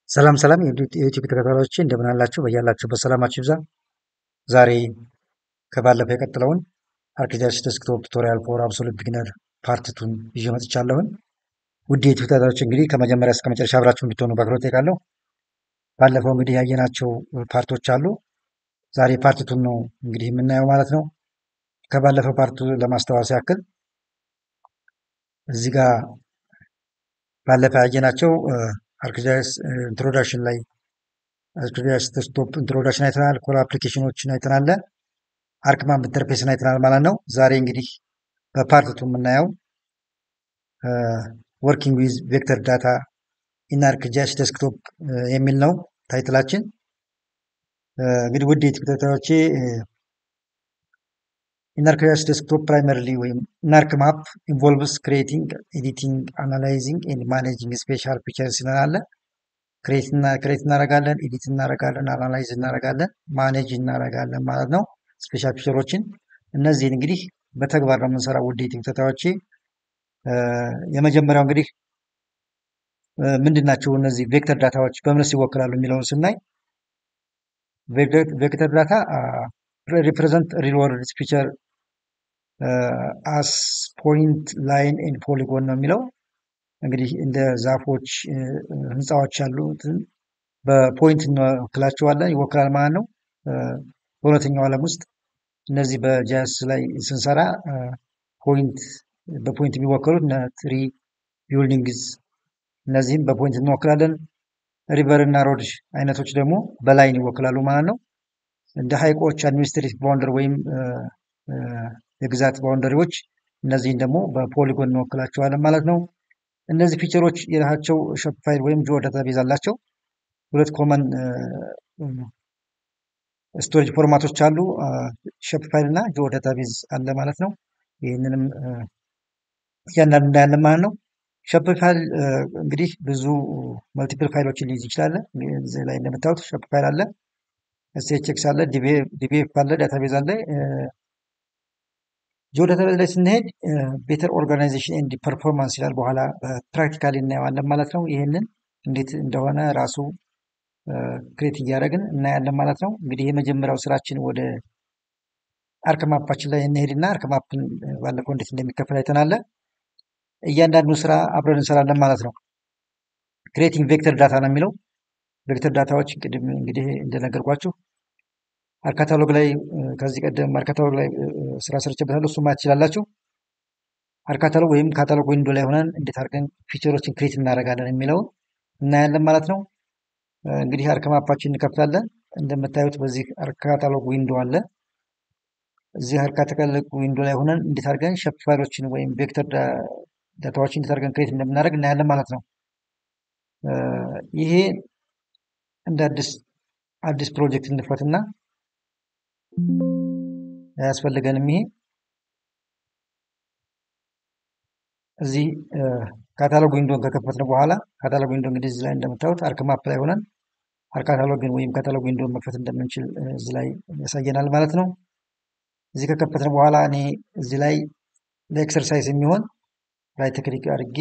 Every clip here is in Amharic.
ሰላም ሰላም የዩቲዩብ ተከታታዮች እንደምን አላችሁ? በያላችሁበት ሰላማችሁ ይብዛ። ዛሬ ከባለፈው የቀጠለውን አርክጂአስ ዴስክቶፕ ቱቶሪያል ፎር አብሶሉት ቢግነር ፓርት ቱን ይዤ መጥቻለሁኝ። ውድ የዩቲዩብ ተከታታዮች እንግዲህ ከመጀመሪያ እስከ መጨረሻ አብራችሁ እንድትሆኑ በአክብሮት እጠይቃለሁ። ባለፈው እንግዲህ ያየናቸው ፓርቶች አሉ። ዛሬ ፓርት ቱን ነው እንግዲህ የምናየው ማለት ነው። ከባለፈው ፓርቱ ለማስታወስ ያክል እዚህ ጋር ባለፈው ያየናቸው አርክጂአስ ኢንትሮዳክሽን ላይ አርክጂአስ ዴስክቶፕ ኢንትሮዳክሽን አይተናል። ኮር አፕሊኬሽኖችን አይተናል። አርክማፕ ኢንተርፌስን አይተናል ማለት ነው። ዛሬ እንግዲህ በፓርት ቱ የምናየው ወርኪንግ ዊዝ ቬክተር ዳታ ኢን አርክጂአስ ዴስክቶፕ የሚል ነው ታይትላችን። እንግዲህ ውድ ተከታታዮቼ ኢን አርክጂአስ ዴስክቶፕ ፕራይመሪሊ ወይም ኢን አርክማፕ ኢንቮልቭስ ክሬቲንግ፣ ኤዲቲንግ፣ አናላይዚንግ ኤንድ ማኔጂንግ ስፔሻል ፊቸርስ ይለናል። ክሬት እናደርጋለን፣ ኤዲት እናደርጋለን፣ አናላይዝ እናደርጋለን፣ ማኔጅ እናደርጋለን ማለት ነው ስፔሻል ፊቸሮችን። እነዚህን እንግዲህ በተግባር ነው የምንሰራው ውድ ተከታታዮቼ። የመጀመሪያው እንግዲህ ምንድን ናቸው እነዚህ ቬክተር ዳታዎች በምንስ ይወክላሉ የሚለውን ስናይ ቬክተር ዳታ ሪፕሬዘንት ሪል ወርልድ ፊቸር አስ ፖይንት ላይን ኤንድ ፖሊጎን ነው የሚለው። እንግዲህ እንደ ዛፎች፣ ህንፃዎች ያሉትን በፖይንት እንወክላቸዋለን፣ ይወክላል ማለት ነው። በእውነተኛው ዓለም ውስጥ እነዚህ በጂአይኤስ ላይ ስንሰራ በፖይንት የሚወከሉት ትሪ፣ ቢልዲንግስ እነዚህም በፖይንት እንወክላለን። ሪቨር እና ሮድ አይነቶች ደግሞ በላይን ይወክላሉ ማለት ነው። እንደ ሀይቆች አድሚኒስትሬቲቭ ባውንደሪ ወይም የግዛት ባውንደሪዎች እነዚህን ደግሞ በፖሊጎን እንወክላቸዋለን ማለት ነው። እነዚህ ፊቸሮች የራሳቸው ሼፕ ፋይል ወይም ጂኦ ዳታቤዝ አላቸው። ሁለት ኮመን ስቶሬጅ ፎርማቶች አሉ፣ ሼፕ ፋይል እና ጂኦ ዳታቤዝ አለ ማለት ነው። ይህንንም እያንዳንዱ እናያለን ማለት ነው። ሼፕ ፋይል እንግዲህ ብዙ መልቲፕል ፋይሎችን ሊይዝ ይችላል። እዚህ ላይ እንደምታዩት ሼፕ ፋይል አለ፣ ኤስኤችኤክስ አለ፣ ዲቢኤፍ አለ፣ ዳታቤዝ አለ። ጂኦ ዳታቤዝ ላይ ስንሄድ ቤተር ኦርጋናይዜሽን ኤንድ ፐርፎርማንስ ይላል። በኋላ ፕራክቲካሊ እናየዋለን ማለት ነው። ይህንን እንዴት እንደሆነ ራሱ ክሬት እያደረግን እናያለን ማለት ነው። እንግዲህ የመጀመሪያው ስራችን ወደ አርክማፓችን ላይ እንሄድና አርክማፕን ባለፈው እንዴት እንደሚከፈል አይተናል። እያንዳንዱ ስራ አብረን እንሰራለን ማለት ነው። ክሬቲንግ ቬክተር ዳታ ነው የሚለው። ቬክተር ዳታዎች ቅድም እንግዲህ እንደነገርኳችሁ አርካታሎግ ላይ ከዚህ ቀደም አርካታሎግ ላይ ስራ ሰርቼበታለሁ፣ እሱ ማየት ትችላላችሁ። አርካታሎግ ወይም ካታሎግ ዊንዶ ላይ ሆነን እንዴት አድርገን ፊቸሮችን ክሬት እናደርጋለን የሚለውን እናያለን ማለት ነው። እንግዲህ አርክማፓችን እንከፍታለን። እንደምታዩት በዚህ አርካታሎግ ዊንዶ አለ። እዚህ አርካታሎግ ዊንዶ ላይ ሆነን እንዴት አድርገን ሼፕ ፋይሎችን ወይም ቬክተር ዳታዎችን እንዴት አድርገን ክሬት እንደምናደርግ እናያለን ማለት ነው። ይሄ እንደ አዲስ ፕሮጀክት እንክፈትና አያስፈልገንም። ይሄ እዚህ ካታሎግ ዊንዶን ከከፈትን በኋላ ካታሎግ ዊንዶ እንግዲህ እዚህ ላይ እንደምታዩት አርክማፕ ላይ ሆነን አርካታሎግን ወይም ካታሎግ ዊንዶን መክፈት እንደምንችል እዚህ ላይ ያሳየናል ማለት ነው። እዚህ ከከፈትን በኋላ እኔ እዚህ ላይ ለኤክሰርሳይዝ የሚሆን ራይት ክሊክ አድርጌ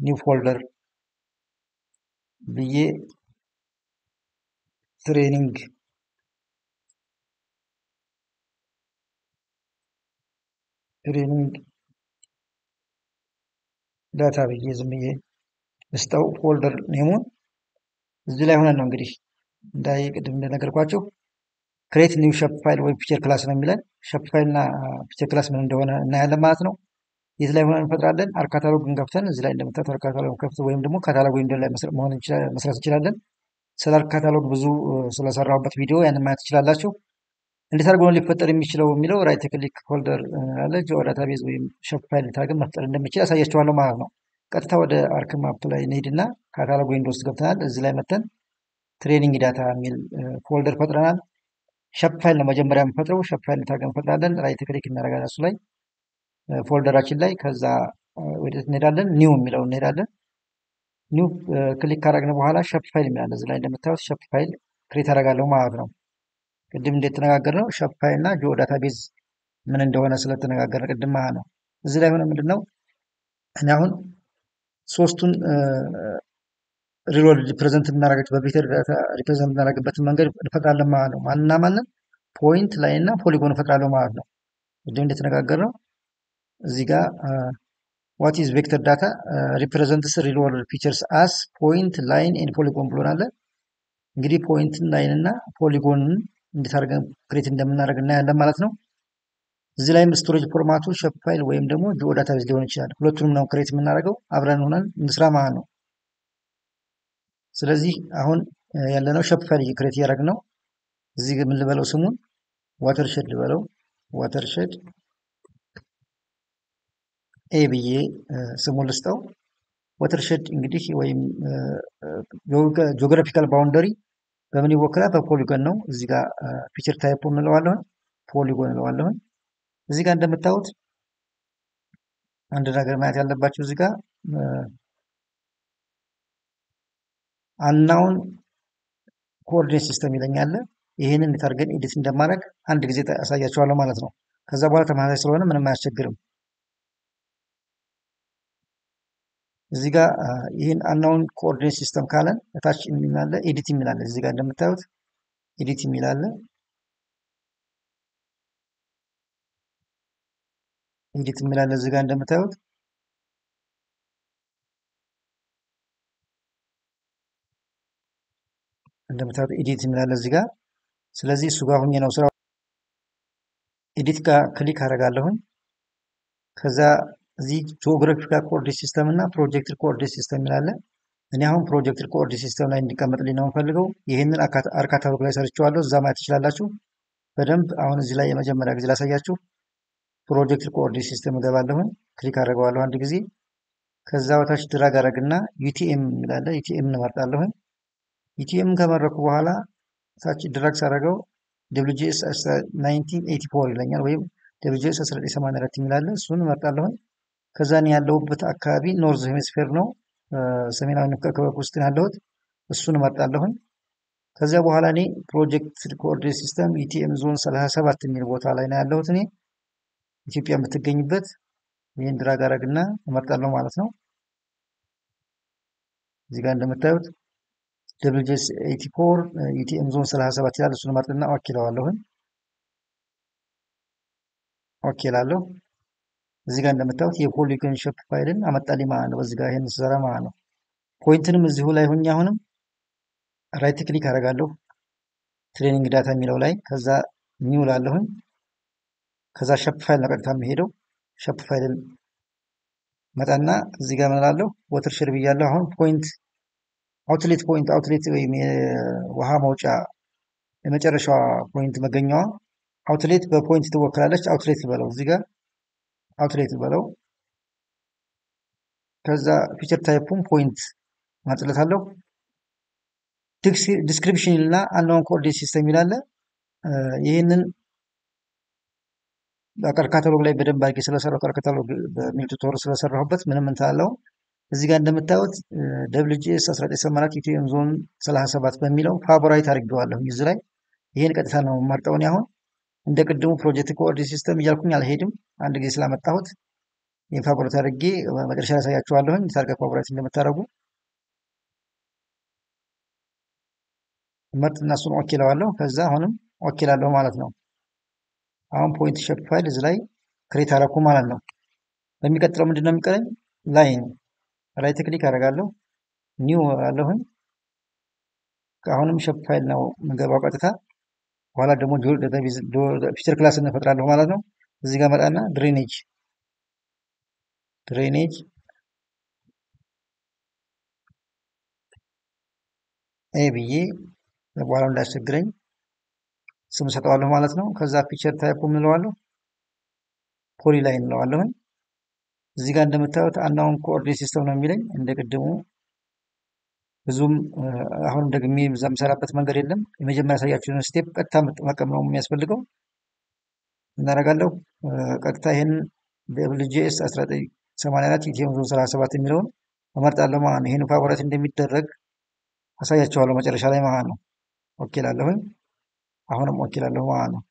ኒው ፎልደር ብዬ ትሬኒንግ ዳታ ብዬ ዝም ብዬ ስጠው ፎልደር ኔሙን እዚህ ላይ ሆነን ነው እንግዲህ ቅድም እንደነገርኳቸው ክሬት ኒው ሼፕ ፋይል ወይም ፊቸር ክላስ ነው የሚለን። ሼፕ ፋይል እና ፊቸር ክላስ ምን እንደሆነ እናያለን ማለት ነው። የት ላይ ሆነን እንፈጥራለን? አርካታሎግን ከፍተን እዚህ ላይ እንደምታዩት አርካታሎግ ከፍተን ወይም ደግሞ ካታሎግ ዊንዶ ላይ መስራት እንችላለን። ስለ አርካታሎግ ብዙ ስለሰራሁበት ቪዲዮ ያንን ማየት ትችላላችሁ። እንዴት አድርጎ ሊፈጠር የሚችለው የሚለው ራይት ክሊክ ፎልደር አለ፣ ጂኦ ዳታቤዝ ወይም ሼፕ ፋይል ታግን መፍጠር እንደሚችል ያሳያችኋለሁ ማለት ነው። ቀጥታ ወደ አርክማፕ ላይ እንሄድና ካታሎግ ዊንዶ ውስጥ ገብተናል። እዚህ ላይ መተን ትሬኒንግ ዳታ የሚል ፎልደር ፈጥረናል። ሼፕ ፋይል ነው መጀመሪያ የምንፈጥረው። ሼፕ ፋይል ታግን እንፈጥራለን። ራይት ክሊክ እናደርጋለን እሱ ላይ ፎልደራችን ላይ። ከዛ ወዴት እንሄዳለን? ኒው የሚለው እንሄዳለን። ኒው ክሊክ ካደረግን በኋላ ሼፕ ፋይል የሚላል እዚህ ላይ እንደምታዩት ሼፕ ፋይል ክሬት አደርጋለሁ ማለት ነው። ቅድም እንደተነጋገርነው ሼፕ ፋይል እና ጂኦ ዳታቤዝ ምን እንደሆነ ስለተነጋገርን ቅድም ማለት ነው። እዚህ ላይ ሆነ ምንድነው እኔ አሁን ሶስቱን ሪሎድ ሪፕሬዘንት የምናደርጋቸው በፒቸር ዳታ ሪፕሬዘንት የምናደርግበትን መንገድ እንፈጥራለን ማለት ነው። ማንና ማንን? ፖይንት ላይ እና ፖሊጎን እፈጥራለሁ ማለት ነው። ቅድም እንደተነጋገርነው እዚህ ጋር ዋት ኢዝ ቬክተር ዳታ ሪፕሬዘንትስ ሪል ወርልድ ፊቸርስ አስ ፖይንት ላይን ኤንድ ፖሊጎን ብሎናል። እንግዲህ ፖይንትን ላይን እና ፖሊጎንን እንዴት አድርገን ክሬት እንደምናደርግ እናያለን ማለት ነው። እዚህ ላይም ስቶሬጅ ፎርማቱ ሼፕ ፋይል ወይም ደግሞ ጂኦ ዳታቤዝ ሊሆን ይችላል። ሁለቱንም ነው ክሬት የምናደርገው። አብረን ሆነን እንስራ ማለት ነው። ስለዚህ አሁን ያለነው ሼፕ ፋይል ክሬት እያደረግን ነው። እዚህ ምን ልበለው? ስሙን ዋተርሼድ ልበለው። ዋተርሼድ ኤ ብዬ ስሙን ልስጠው። ዋተርሼድ እንግዲህ ወይም ጂኦግራፊካል ባውንደሪ በምን ይወክላል? በፖሊጎን ነው። እዚህ ጋር ፊቸር ታይፕ እንለዋለን፣ ፖሊጎን እንለዋለን። እዚህ ጋር እንደምታዩት አንድ ነገር ማየት ያለባችሁ እዚህ ጋር አናውን ኮኦርዲኔት ሲስተም ይለኛል። ይህንን እንዴት አድርገን ኤዲት እንደማድረግ አንድ ጊዜ አሳያችኋለሁ ማለት ነው። ከዛ በኋላ ተመሳሳይ ስለሆነ ምንም አያስቸግርም። እዚህ ጋር ይህን አናውን ኮኦርዲኔት ሲስተም ካለን እታች የሚላለ ኤዲት የሚላለ እዚህ ጋር እንደምታዩት ኤዲት የሚላለ ኤዲት የሚላለ እዚህ ጋር እንደምታዩት ኤዲት የሚላለ እዚህ ጋር። ስለዚህ እሱ ጋር ሁኜ ነው ስራው። ኤዲት ጋር ክሊክ አደርጋለሁኝ። ከዛ እዚህ ጂኦግራፊካል ኮኦርዲኔት ሲስተም እና ፕሮጀክትድ ኮኦርዲኔት ሲስተም ይላል። እኔ አሁን ፕሮጀክትድ ኮኦርዲኔት ሲስተም ላይ እንዲቀመጥልኝ ነው የምፈልገው። ይህንን አርካታሎግ ላይ ሰርቼዋለሁ፣ እዛ ማየት ትችላላችሁ በደንብ። አሁን እዚህ ላይ የመጀመሪያ ጊዜ ላሳያችሁ። ፕሮጀክትድ ኮኦርዲኔት ሲስተም እገባለሁኝ፣ ክሊክ አደርገዋለሁ አንድ ጊዜ። ከዛ በታች ድራግ አደርግና ዩቲኤም ይላል፣ ዩቲኤም እንመርጣለሁኝ። ዩቲኤም ከመረኩ በኋላ ታች ድራግ ሳደርገው WGS 1984 ይለኛል፣ ወይም WGS 1984 የሚላለ እሱን እመርጣለሁኝ። ከዛ እኔ ያለሁበት አካባቢ ኖርዝ ሄሚስፌር ነው፣ ሰሜናዊ ክበብ ውስጥ ያለሁት፣ እሱን እመርጣለሁኝ። ከዚያ በኋላ እኔ ፕሮጀክት ኮኦርዲኔት ሲስተም ኢቲኤም ዞን 37 የሚል ቦታ ላይ ነው ያለሁት እኔ ኢትዮጵያ የምትገኝበት። ይህን ድራግ አደርግና እመርጣለሁ ማለት ነው። እዚህ ጋር እንደምታዩት WGS 84 ኢቲኤም ዞን 37 ይላል። እሱን እመርጥና ኦኬ እለዋለሁኝ። ኦኬ እላለሁ። እዚህ ጋር እንደምታዩት የፖሊጎን ሼፕ ፋይልን አመጣልኝ ማለት ነው። በዚህ ጋር ይሄን ስሰራ ማለት ነው። ፖይንትንም እዚሁ ላይ ሆኜ አሁንም ራይት ክሊክ አደርጋለሁ ትሬኒንግ ዳታ የሚለው ላይ። ከዛ ኒው ላለሁኝ። ከዛ ሼፕ ፋይል ነው ቀጥታ የሚሄደው። ሼፕ ፋይልን መጣና እዚህ ጋር ምን እላለሁ? ዋተርሼድ ብያለሁ። አሁን ፖይንት አውትሌት ወይም የውሃ መውጫ የመጨረሻዋ ፖይንት መገኛዋ አውትሌት በፖይንት ትወክላለች። አውትሌት ልበለው እዚህ ጋር አውትሌት ልበለው። ከዛ ፊቸር ታይፑን ፖይንት ማጥለታለሁ። ዲስክሪፕሽን እና አንናውን ኮኦርዲኔት ሲስተም ይላል። ይህንን በቀር ካታሎግ ላይ በደንብ አድርጌ ስለሰራው ቀር ካታሎግ በሚል ቱቶር ስለሰራሁበት ምንም እንታለው። እዚህ ጋር እንደምታዩት WGS 1984 ኢቲኤም ዞን 37 በሚለው ፋቮራይት አድርጌዋለሁ እዚህ ላይ። ይሄን ቀጥታ ነው የማርጠው። አሁን እንደ ቅድሙ ፕሮጀክት ኮኦርዲኔት ሲስተም እያልኩኝ አልሄድም። አንድ ጊዜ ስላመጣሁት ይሄን ፋቮራይት አድርጌ መጨረሻ ላይ ያሳያችኋለሁኝ ታርጋ ፋቮራይት እንደምታደርጉ። መርጥና እሱን ኦኬ እለዋለሁ። ከዛ አሁንም ኦኬ እላለሁ ማለት ነው። አሁን ፖይንት ሼፕ ፋይል እዚህ ላይ ክሬት አደረኩ ማለት ነው። በሚቀጥለው ምንድነው የሚቀረኝ? ላይን ራይት ክሊክ አደርጋለሁ፣ ኒው አለሁኝ። አሁንም ሼፕ ፋይል ነው የምገባው ቀጥታ። በኋላ ደግሞ ፊቸር ክላስ እንፈጥራለሁ ማለት ነው። እዚህ ጋር መጣና ድሬኔጅ ኤ ብዬ በኋላ እንዳያስቸግረኝ ስም ሰጠዋለሁ ማለት ነው። ከዛ ፊቸር ታይፕ እንለዋለሁ፣ ፖሊ ላይን እንለዋለሁኝ። እዚህ ጋር እንደምታዩት አንናውን ኮኦርዲኔት ሲስተም ነው የሚለኝ እንደ ቅድሙ። ብዙም አሁን ደግሜ የምሰራበት መንገድ የለም። የመጀመሪያ ያሳያችሁን ስቴፕ ቀጥታ መጠቀም ነው የሚያስፈልገው። እናደርጋለሁ ቀጥታ ይሄን WGS 1984 ኢቲኤም ዞን 37 የሚለውን እመርጣለሁ ማለት ነው። ይሄን ፋቮራይት እንደሚደረግ አሳያችኋለሁ መጨረሻ ላይ ማለት ነው። ኦኬ እላለሁኝ። አሁንም ኦኬ እላለሁ ማለት ነው።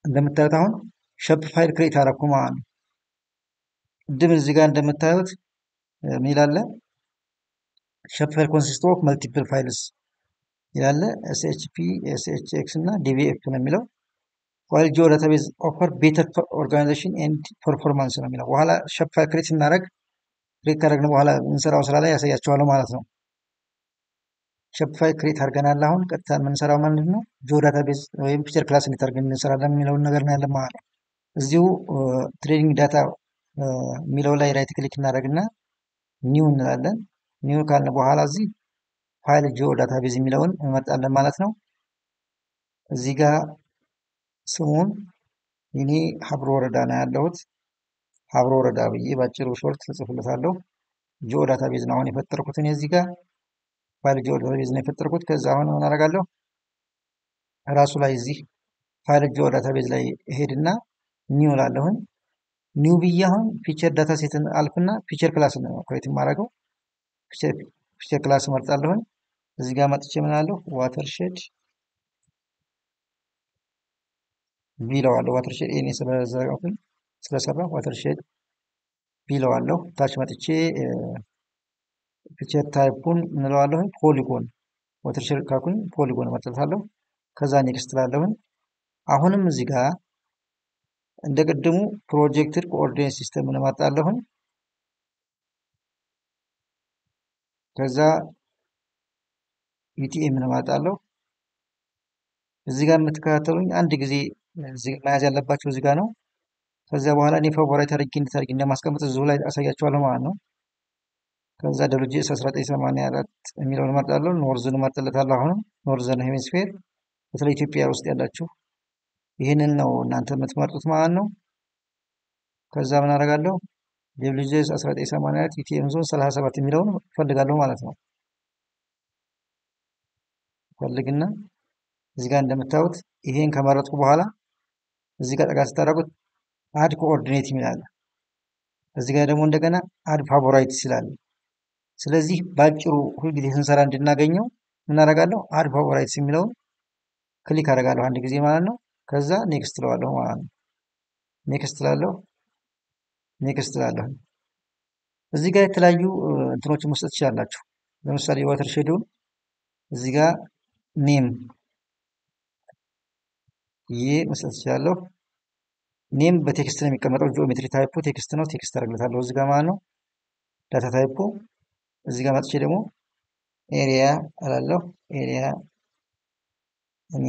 እንደምታዩት አሁን ሼፕ ፋይል ክሬት አደረኩ ማለት ነው። ቅድም እዚህ ጋር እንደምታዩት ምን ይላል? ሸፕ ፋይል ኮንሲስት ኦፍ መልቲፕል ፋይልስ ይላል። ኤስኤችፒ፣ ኤስኤችኤክስ እና ዲቪኤፍ ነው የሚለው። ዋይል ጂኦ ዳታቤዝ ኦፈር ቤተር ኦርጋናይዜሽን ኤንድ ፐርፎርማንስ ነው የሚለው። በኋላ ሸፕ ፋይል ክሬት ስናደርግ ክሬት ካደረግን በኋላ የምንሰራው ስራ ላይ ያሳያቸዋለሁ ማለት ነው። ሸፕ ፋይል ክሬት አድርገናል። አሁን ቀጥታ የምንሰራው ማለት ነው ጂኦ ዳታቤዝ ወይም ፊቸር ክላስ እንዴት አድርገን እንሰራለን የሚለውን ነገር ነው ያለን ማለት ነው። እዚሁ ትሬዲንግ ዳታ የሚለው ላይ ራይት ክሊክ እናደርግና ኒው እንላለን። ኒው ካልን በኋላ እዚህ ፋይል ጂኦ ዳታቤዝ የሚለውን እንመርጣለን ማለት ነው። እዚህ ጋር ስሙን እኔ ሀብሮ ወረዳ ነው ያለሁት። ሀብሮ ወረዳ ብዬ ባጭሩ ሾርት ጽፍለታለሁ። ጂኦ ዳታቤዝ ነው አሁን የፈጠርኩት እኔ እዚህ ጋር ፋይል ጂኦ ዳታቤዝ ነው የፈጠርኩት። ከዛ አሁን ምን አደርጋለሁ ራሱ ላይ እዚህ ፋይል ጂኦ ዳታቤዝ ላይ ሄድና ኒው እላለሁኝ። ኒው ብዬ አሁን ፊቸር ዳታ ሴትን አልፍና ፊቸር ክላስ ነው ክሬት የማደርገው። ፊቸር ክላስ እመርጣለሁኝ። እዚህ ጋር መጥቼ ምን አለው ዋተርሼድ ቢለዋለሁ። ዋተርሼድ ኤኔ ስለዘጋሁኝ ስለሰራ ዋተርሼድ ቢለዋለሁ። ታች መጥቼ ፊቸር ታይፑን እንለዋለሁኝ ፖሊጎን። ዋተርሼድ ካልኩኝ ፖሊጎን እመርጥለታለሁ። ከዛ ኔክስት እላለሁኝ። አሁንም እዚህ ጋር እንደ ቅድሙ ፕሮጀክትድ ኮኦርዲኔት ሲስተም እመርጣለሁኝ። ከዛ ዩቲኤም እመርጣለሁ። እዚህ ጋር የምትከታተሉኝ አንድ ጊዜ መያዝ ያለባቸው እዚህ ጋር ነው። ከዚያ በኋላ እኔ ፋቮራይት አድርጌ እንዴት አድርጌ እንደማስቀምጥ እዚሁ ላይ አሳያቸዋለሁ ማለት ነው። ከዛ ደረጃ 1984 የሚለውን እመርጣለሁ። ኖርዝን እመርጥለታለሁ። አሁንም ኖርዘርን ሄሚስፌር በተለይ ኢትዮጵያ ውስጥ ያላችሁ ይህንን ነው እናንተ የምትመርጡት ማለት ነው። ከዛ ምን አደርጋለሁ ደብሊውጄ 1984 ዩቲኤም ዞን 37 የሚለውን እፈልጋለሁ ማለት ነው። ፈልግና እዚህ ጋር እንደምታዩት ይሄን ከመረጥኩ በኋላ እዚህ ጋር ጠጋ ስታደርጉት አድ ኮኦርዲኔት ይላል። እዚህ ጋር ደግሞ እንደገና አድ ፋቮራይትስ ይላል። ስለዚህ ባጭሩ ሁልጊዜ ስንሰራ እንድናገኘው ምን አደርጋለሁ አድ ፋቮራይትስ የሚለውን ክሊክ አደርጋለሁ አንድ ጊዜ ማለት ነው። ከዛ ኔክስት እለዋለሁ ማለት ነው። ኔክስት እላለሁ። ኔክስት እላለሁ። እዚህ ጋር የተለያዩ እንትኖችን መስጠት ትችላላችሁ። ለምሳሌ ዋተር ሼዱን እዚህ ጋር ኔም ይሄ መስጠት እችላለሁ። ኔም በቴክስት ነው የሚቀመጠው። ጂኦሜትሪ ታይፑ ቴክስት ነው። ቴክስት አደርግለታለሁ እዚህ ጋር ማለት ነው። ዳታ ታይፑ እዚህ ጋር መጥቼ ደግሞ ኤሪያ እላለሁ። ኤሪያ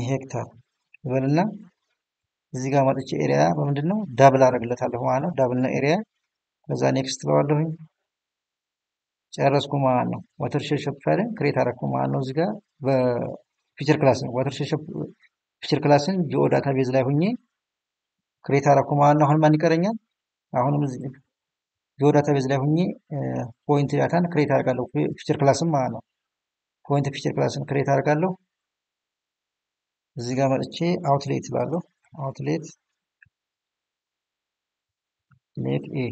ሄክታር ይበልና እዚህ ጋር መጥቼ ኤሪያ በምንድን ነው ዳብል አደርግለታለሁ ማለት ነው። ዳብል ነው ኤሪያ። ከዛ ኔክስት እለዋለሁኝ። ጨረስኩ ማለት ነው። ዋተርሼድ ሸፕ ፋይልን ክሬት አደረኩ ማለት ነው። እዚህ ጋር በፊቸር ክላስ ነው። ዋተርሼድ ሸፕ ፊቸር ክላስን ጂኦ ዳታቤዝ ላይ ሁኜ ክሬት አደረኩ ማለት ነው። አሁን ማን ይቀረኛል? አሁንም እዚህ ጂኦ ዳታቤዝ ላይ ሁኜ ፖይንት ዳታን ክሬት አደርጋለሁ። ፊቸር ክላስን ማለት ነው። ፖይንት ፊቸር ክላስን ክሬት አደርጋለሁ። እዚህ ጋር መጥቼ አውትሌት እላለሁ። አውትሌት ሌት ኤ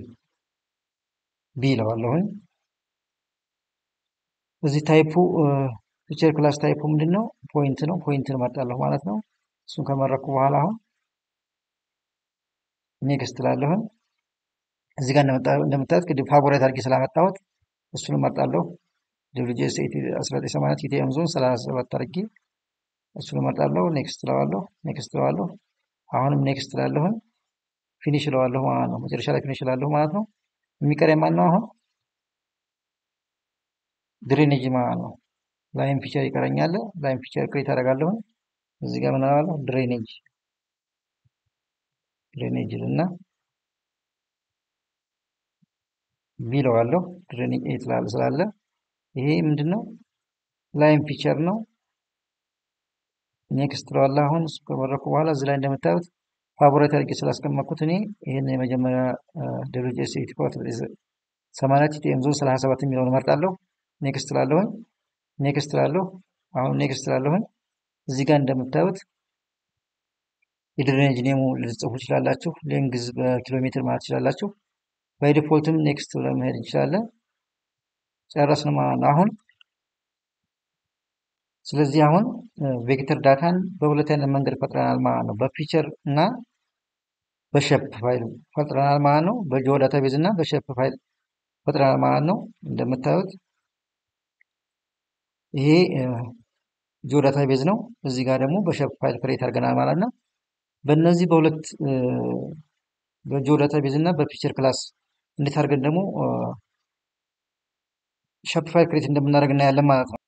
ቢ እለዋለሁኝ። እዚህ ታይፑ ፊቸር ክላስ ታይፑ ምንድን ነው? ፖይንት ነው። ፖይንትን እመርጣለሁ ማለት ነው። እሱን ከመረኩ በኋላ አሁን ኔክስት እላለሁኝ። እዚህ ጋር እንደምታዩት ቅድም ፋቮራይት አድርጌ ስላመጣሁት እሱን እመርጣለሁ። ደብሊውጄኤስ 1980 ዩቲኤም ዞን 37 አድርጌ እሱን እመርጣለሁ። ኔክስት እለዋለሁ። ኔክስት እለዋለሁ። አሁንም ኔክስት እላለሁኝ። ፊኒሽ እለዋለሁ ማለት ነው። መጨረሻ ላይ ፊኒሽ እላለሁ ማለት ነው። የሚቀረኝ ማን ነው? አሁን ድሬኔጅ ማለት ነው። ላይን ፊቸር ይቀረኛል። ላይን ፊቸር ክሬት አደርጋለሁ። እዚህ ጋር ምን አለው? ድሬኔጅ እና ቢለዋለሁ። ድሬኔጅ ኤት ስላለ ይሄ ምንድነው? ላይን ፊቸር ነው። ኔክስት እለዋለሁ። አሁን ከመረኩ በኋላ እዚህ ላይ እንደምታዩት ፋቮራይት አድርጌ ስላስቀመጥኩት እኔ ይሄን የመጀመሪያ ደብሊውጄኤስ 80 ዩቲኤም ዞን 37 የሚለውን እመርጣለሁ። ኔክስት እላለሁኝ። ኔክስት እላለሁ። አሁን ኔክስት እላለሁኝ። እዚህ ጋር እንደምታዩት የድሬኔጅ ኔሙ ልትጽፉ ትችላላችሁ። ሌንግዝ በኪሎ ሜትር ማለት ትችላላችሁ። ባይ ዲፎልትም ኔክስት ብለን መሄድ እንችላለን። ጨረስን ማለት ነው አሁን። ስለዚህ አሁን ቬክተር ዳታን በሁለት አይነት መንገድ ፈጥረናል ማለት ነው። በፊቸር እና በሼፕ ፋይል ፈጥረናል ማለት ነው። በጂኦ ዳታቤዝ እና በሼፕ ፋይል ፈጥረናል ማለት ነው። እንደምታዩት ይሄ ጂኦ ዳታቤዝ ነው። እዚህ ጋር ደግሞ በሼፕ ፋይል ክሬት አድርገናል ማለት ነው። በእነዚህ በሁለት በጂኦ ዳታቤዝ እና በፒክቸር ክላስ እንዴት አድርገን ደግሞ ሼፕ ፋይል ክሬት እንደምናደርግ እናያለን ማለት ነው።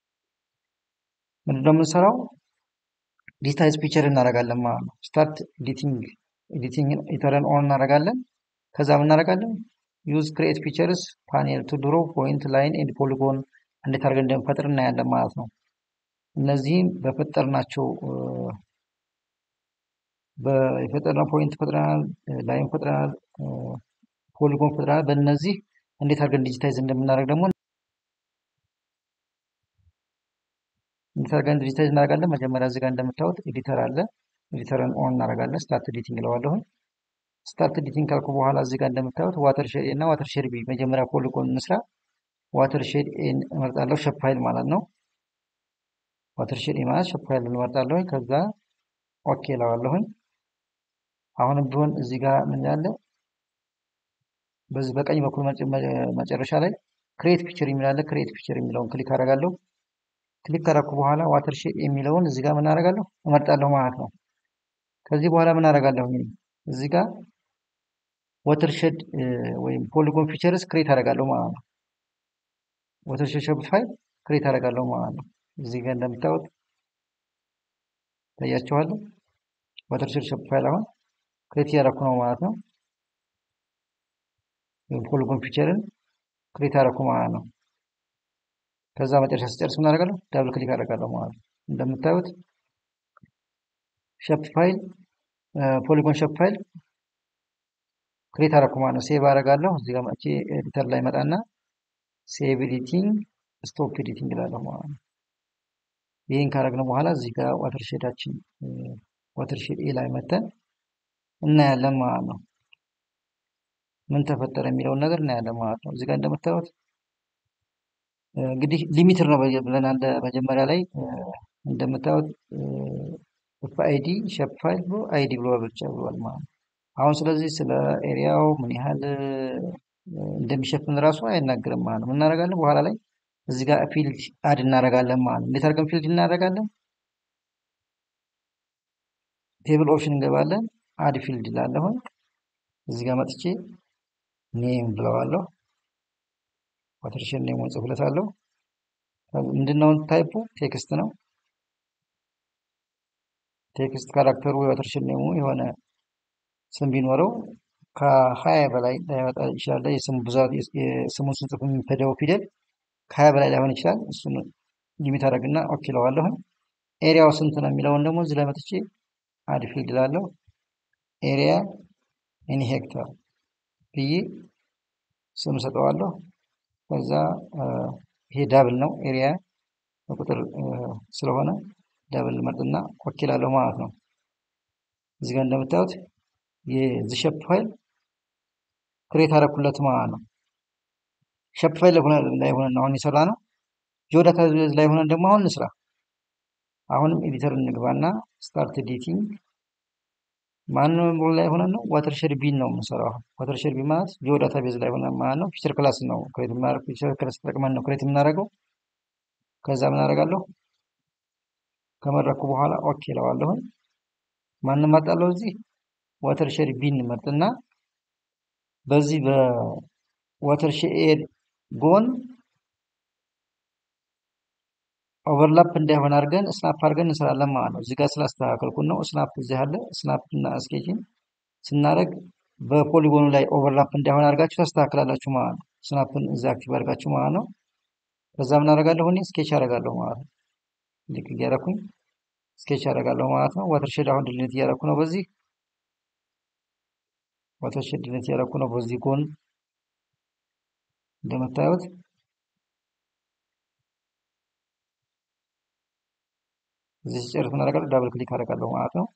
ምንድነው የምንሰራው? ዲጂታይዝ ፒክቸር እናደርጋለን ማለት ነው። ስታርት ኤዲቲንግ ኢተርን ኦን እናደርጋለን። ከዛ ምን እናደርጋለን? ዩዝ ክሬት ፒክቸርስ ፓኔል ቱ ድሮ ፖይንት ላይን ኤንድ ፖሊጎን እንዴት አድርገን እንደምንፈጥር እናያለን ማለት ነው። እነዚህም በፈጠርናቸው የፈጠርነው ፖይንት ፈጥረናል፣ ላይን ፈጥረናል፣ ፖሊጎን ፈጥረናል። በእነዚህ እንዴት አድርገን ዲጂታይዝ እንደምናደርግ ደግሞ እንዴት አድርገን ዲጂታይዝ እናደርጋለን። መጀመሪያ እዚህ ጋር እንደምታዩት ኤዲተር አለ። ኤዲተርን ኦን እናደርጋለን። ስታርት ኤዲቲንግ እለዋለሁ። ስታርት ኤዲቲንግ ካልኩ በኋላ እዚህ ጋር እንደምታዩት ዋተር ሼድ ኤ እና ዋተር ሼድ ቢ መጀመሪያ ፖሊጎን እንስራ። ዋተር ሼድ ኤ እመርጣለሁ። ሼፕ ፋይል ማለት ነው። ዋተር ሼድ ኤ ማለት ሼፕ ፋይል እንመርጣለሁ። ከዛ ኦኬ እለዋለሁ። አሁንም ቢሆን እዚህ ጋር ምን ያለ በዚህ በቀኝ በኩል መጨረሻ ላይ ክሬት ፒክቸር የሚል አለ። ክሬት ፒክቸር የሚለውን ክሊክ አደርጋለሁ። ክሊክ ካደረኩ በኋላ ዋተር ሼድ የሚለውን እዚህ ጋር ምን አደርጋለሁ? እመርጣለሁ ማለት ነው። ከዚህ በኋላ ምን አደርጋለሁ? እዚህ ጋር ዋተር ሼድ ወይም ፖሊጎን ፊቸርስ ክሬት አደርጋለሁ ማለት ነው። ዋተር ሼድ ሼፕ ፋይል ክሬት አደርጋለሁ ማለት ነው። እዚህ ጋር እንደምታዩት ታያችኋል። ዋተር ሼድ ሼፕ ፋይል አሁን ክሬት እያደረኩ ነው ማለት ነው። ወይም ፖሊጎን ፊቸርን ክሬት አደረኩ ማለት ነው። ከዛ መጨረሻ ስጨርስ ምን አደርጋለሁ? ዳብል ክሊክ አደርጋለሁ ማለት ነው። እንደምታዩት ሼፕ ፋይል ፖሊጎን ሼፕ ፋይል ክሬት አደረኩ ማለት ነው። ሴቭ አደርጋለሁ። እዚህ ጋር መጥቼ ኤዲተር ላይ መጣና ሴቭ ኤዲቲንግ ስቶፕ ኤዲቲንግ እላለሁ ማለት ነው። ይህን ካደረግነው በኋላ እዚህ ጋር ዋተር ሼዳችን ዋተር ሼድ ኤ ላይ መተን እናያለን ማለት ነው። ምን ተፈጠረ የሚለውን ነገር እናያለን ማለት ነው። እዚህ ጋር እንደምታዩት እንግዲህ ሊሚትር ነው ብለናል መጀመሪያ ላይ እንደምታዩት ኤፍ አይዲ ሼፕ ፋይል ብሎ አይዲ ብሎ ብቻ ብሏል ማለት ነው። አሁን ስለዚህ ስለ ኤሪያው ምን ያህል እንደሚሸፍን ራሱ አይናገርም ማለት ነው። ምን እናደርጋለን? በኋላ ላይ እዚህ ጋር ፊልድ አድ እናደርጋለን ማለት ነው። እንዴት አድርገን ፊልድ እናደርጋለን? ቴብል ኦፕሽን እንገባለን። አድ ፊልድ እላለሁ። እዚህ ጋር መጥቼ ኔም ብለዋለሁ። ዋተር ሼድ ኔም ጽፍለታለሁ። ምንድነው ታይፑ? ቴክስት ነው። ቴክስት ካራክተሩ ዋተር ሼድ ኔሙ የሆነ ስም ቢኖረው ከ20 በላይ ላይመጣ ይችላል። የስሙ ብዛት የስሙን ስንጽፍ የሚፈደው ፊደል ከ20 በላይ ላይሆን ይችላል። እሱን ሊሚት አደርግና ኦኬ እለዋለሁ። ኤሪያው ስንት ነው የሚለውን ደግሞ እዚህ ላይ መጥቼ አድ ፊልድ እላለሁ። ኤሪያ ኢን ሄክታር ብዬ ስም ሰጠዋለሁ። ከዛ ይሄ ዳብል ነው ኤሪያ ቁጥር ስለሆነ ዳብል መርጥና ኦኬ እላለሁ ማለት ነው። እዚህ ጋር እንደምታዩት የዚህ ሼፕ ፋይል ክሬት አደረኩለት ማለት ነው። ሼፕ ፋይል ላይ ሆነን አሁን የሰራ ነው። ጂኦ ዳታቤዝ ላይ ሆነን ደግሞ አሁን እንስራ። አሁንም ኤዲተር እንግባና ስታርት ኤዲቲንግ ማንም ላይ ሆነን ነው ዋተር ሼድ ቢን ነው የምንሰራው። ዋተር ሼድ ቢ ማለት ጂኦ ዳታቤዝ ላይ ሆነን ማለት ነው። ፊቸር ክላስ ነው ክሬት የምናደርገው። ፊቸር ክላስ ተጠቅመን ነው ክሬት የምናደርገው። ከዛ ምን አደርጋለሁ? ከመረኩ በኋላ ኦኬ እለዋለሁ። ማንም መርጣለሁ እዚህ ዋተር ሼድ ቢን መርጥና በዚህ በዋተር ሼድ ጎን ኦቨርላፕ እንዳይሆን አድርገን ስናፕ አድርገን እንሰራለን ማለት ነው። እዚህ ጋር ስላስተካከልኩን ነው። ስናፕ እዚህ አለ። ስናፕ እና ስኬችን ስናደርግ በፖሊጎኑ ላይ ኦቨርላፕ እንዳይሆን አድርጋችሁ ታስተካክላላችሁ ማለት ነው። ስናፕን እዚህ አክቲቭ አድርጋችሁ ማለት ነው። ከዛ ምን አደርጋለሁ? እኔ ስኬች አደርጋለሁ ማለት ነው። ልክ እያደረኩኝ ስኬች አደርጋለሁ ማለት ነው። ዋተር ሼድ አሁን ድሊት እያደረኩ ነው። በዚህ ዋተር ሼድ ድሊት እያደረኩ ነው። በዚህ ጎን እንደምታዩት እዚህ ሲጨርስ ምን አደርጋለሁ? ዳብል ክሊክ አደርጋለሁ ማለት ነው።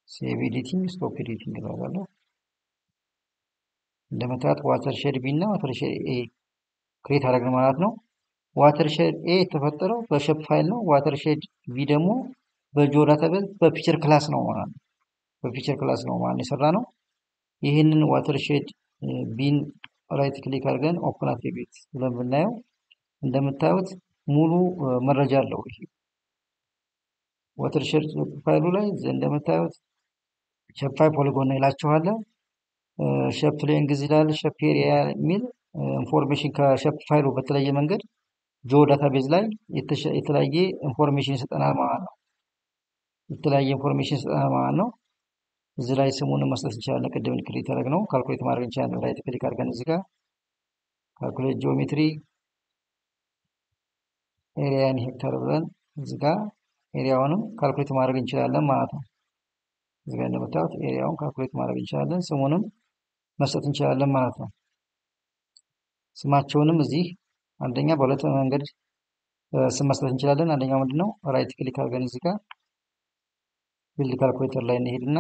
ሴቭ ኤዲቲንግ ስቶፕ ኤዲቲንግ አደርጋለሁ። እንደምታዩት ዋተር ሼድ ቢ እና ዋተር ሼድ ኤ ክሬት አደረግን ማለት ነው። ዋተር ሼድ ኤ የተፈጠረው በሼፕ ፋይል ነው። ዋተር ሼድ ቢ ደግሞ በጂኦ ዳታቤዝ በፒክቸር ክላስ ነው ማለት ነው። በፒክቸር ክላስ ነው ማለት የሰራ ነው። ይህንን ዋተር ሼድ ቢን ራይት ክሊክ አድርገን ኦፕን አትሪቢዩት ብለን ብናየው እንደምታዩት ሙሉ መረጃ አለው። ይሄ ዋተርሼድ ፋይሉ ላይ እንደምታዩት ሼፕ ፋይል ፖሊጎን ይላችኋል። ሼፕ ሌንግዝ ይላል፣ ሼፕ ኤሪያ የሚል ኢንፎርሜሽን ከሼፕ ፋይሉ በተለየ መንገድ ጂኦ ዳታቤዝ ላይ የተለያየ ኢንፎርሜሽን ይሰጠናል ማለት ነው። የተለያየ ኢንፎርሜሽን ይሰጠናል ማለት ነው። እዚህ ላይ ስሙን መስጠት እንችላለን። ቅድም ክሊክ ያደረግነው ካልኩሌት ማድረግ እንችላለን። ራይት ክሊክ አድርገን እዚህ ጋር ካልኩሌት ጂኦሜትሪ ኤሪያን ሄክታር ብለን እዚህ ጋር ኤሪያውንም ካልኩሌት ማድረግ እንችላለን ማለት ነው። እዚህ ጋር እንደምታዩት ኤሪያውን ካልኩሌት ማድረግ እንችላለን። ስሙንም መስጠት እንችላለን ማለት ነው። ስማቸውንም እዚህ አንደኛ በሁለት መንገድ ስም መስጠት እንችላለን። አንደኛው ምንድነው? ራይት ክሊክ አድርገን እዚህ ጋር ቢልድ ካልኩሌተር ላይ እንሄድና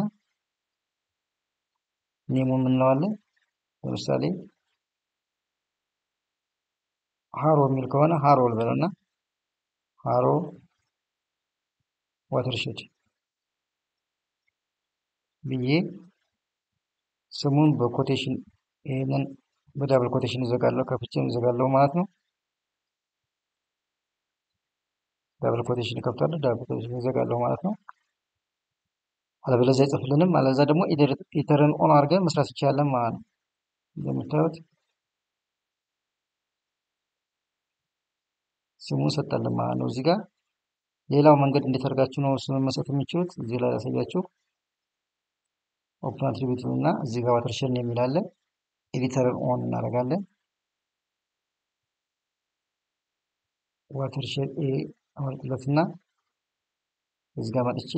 ኔሙን እንለዋለን። ለምሳሌ ሃሮ የሚል ከሆነ ሃሮ ልበለውና ሃሮ ዋተርሼድ ብዬ ስሙን በኮቴሽን ይሄንን በዳብል ኮቴሽን እዘጋለሁ፣ ከፍቼም እዘጋለሁ ማለት ነው። ዳብል ኮቴሽን ከፍታለሁ፣ ዳብል ኮቴሽን እዘጋለሁ ማለት ነው። አለበለዚያ አይጽፍልንም። አለዛ ደግሞ ኢተርን ኦን አድርገን መስራት ይቻላል ማለት ነው። እንደምታዩት ስሙን ሰጠልን ማለት ነው። እዚህ ጋር ሌላው መንገድ እንዴት አድርጋችሁ ነው ስም መስጠት የምችሉት? እዚህ ላይ ያሳያችሁ። ኦፕን አትሪቢዩት እና እዚህ ጋር ዋተርሼድ የሚል አለ። ኤዲተርን ኦን እናደርጋለን። ዋተርሼድ ኤ አመልክለትና እዚህ ጋር መጥቼ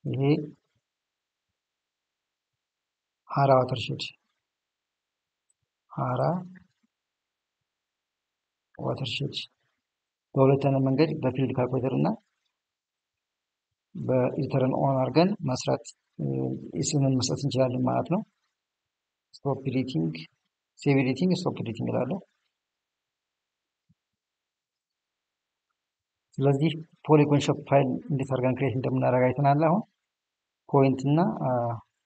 ይሄ ሃራ ዋተርሼድ ሃራ ዋተርሼድ በሁለት አይነት መንገድ በፊልድ ካልኩሌተር እና በኢዲተርን ኦን አድርገን መስራት ስምን መስጠት እንችላለን ማለት ነው። ስቶፕ ኤዲቲንግ፣ ሴቭ ኤዲቲንግ፣ ስቶፕ ኤዲቲንግ እላለሁ። ስለዚህ ፖሊጎን ሼፕ ፋይል እንዴት አድርገን ክሬት እንደምናደርግ አይተናል። አሁን ፖይንት እና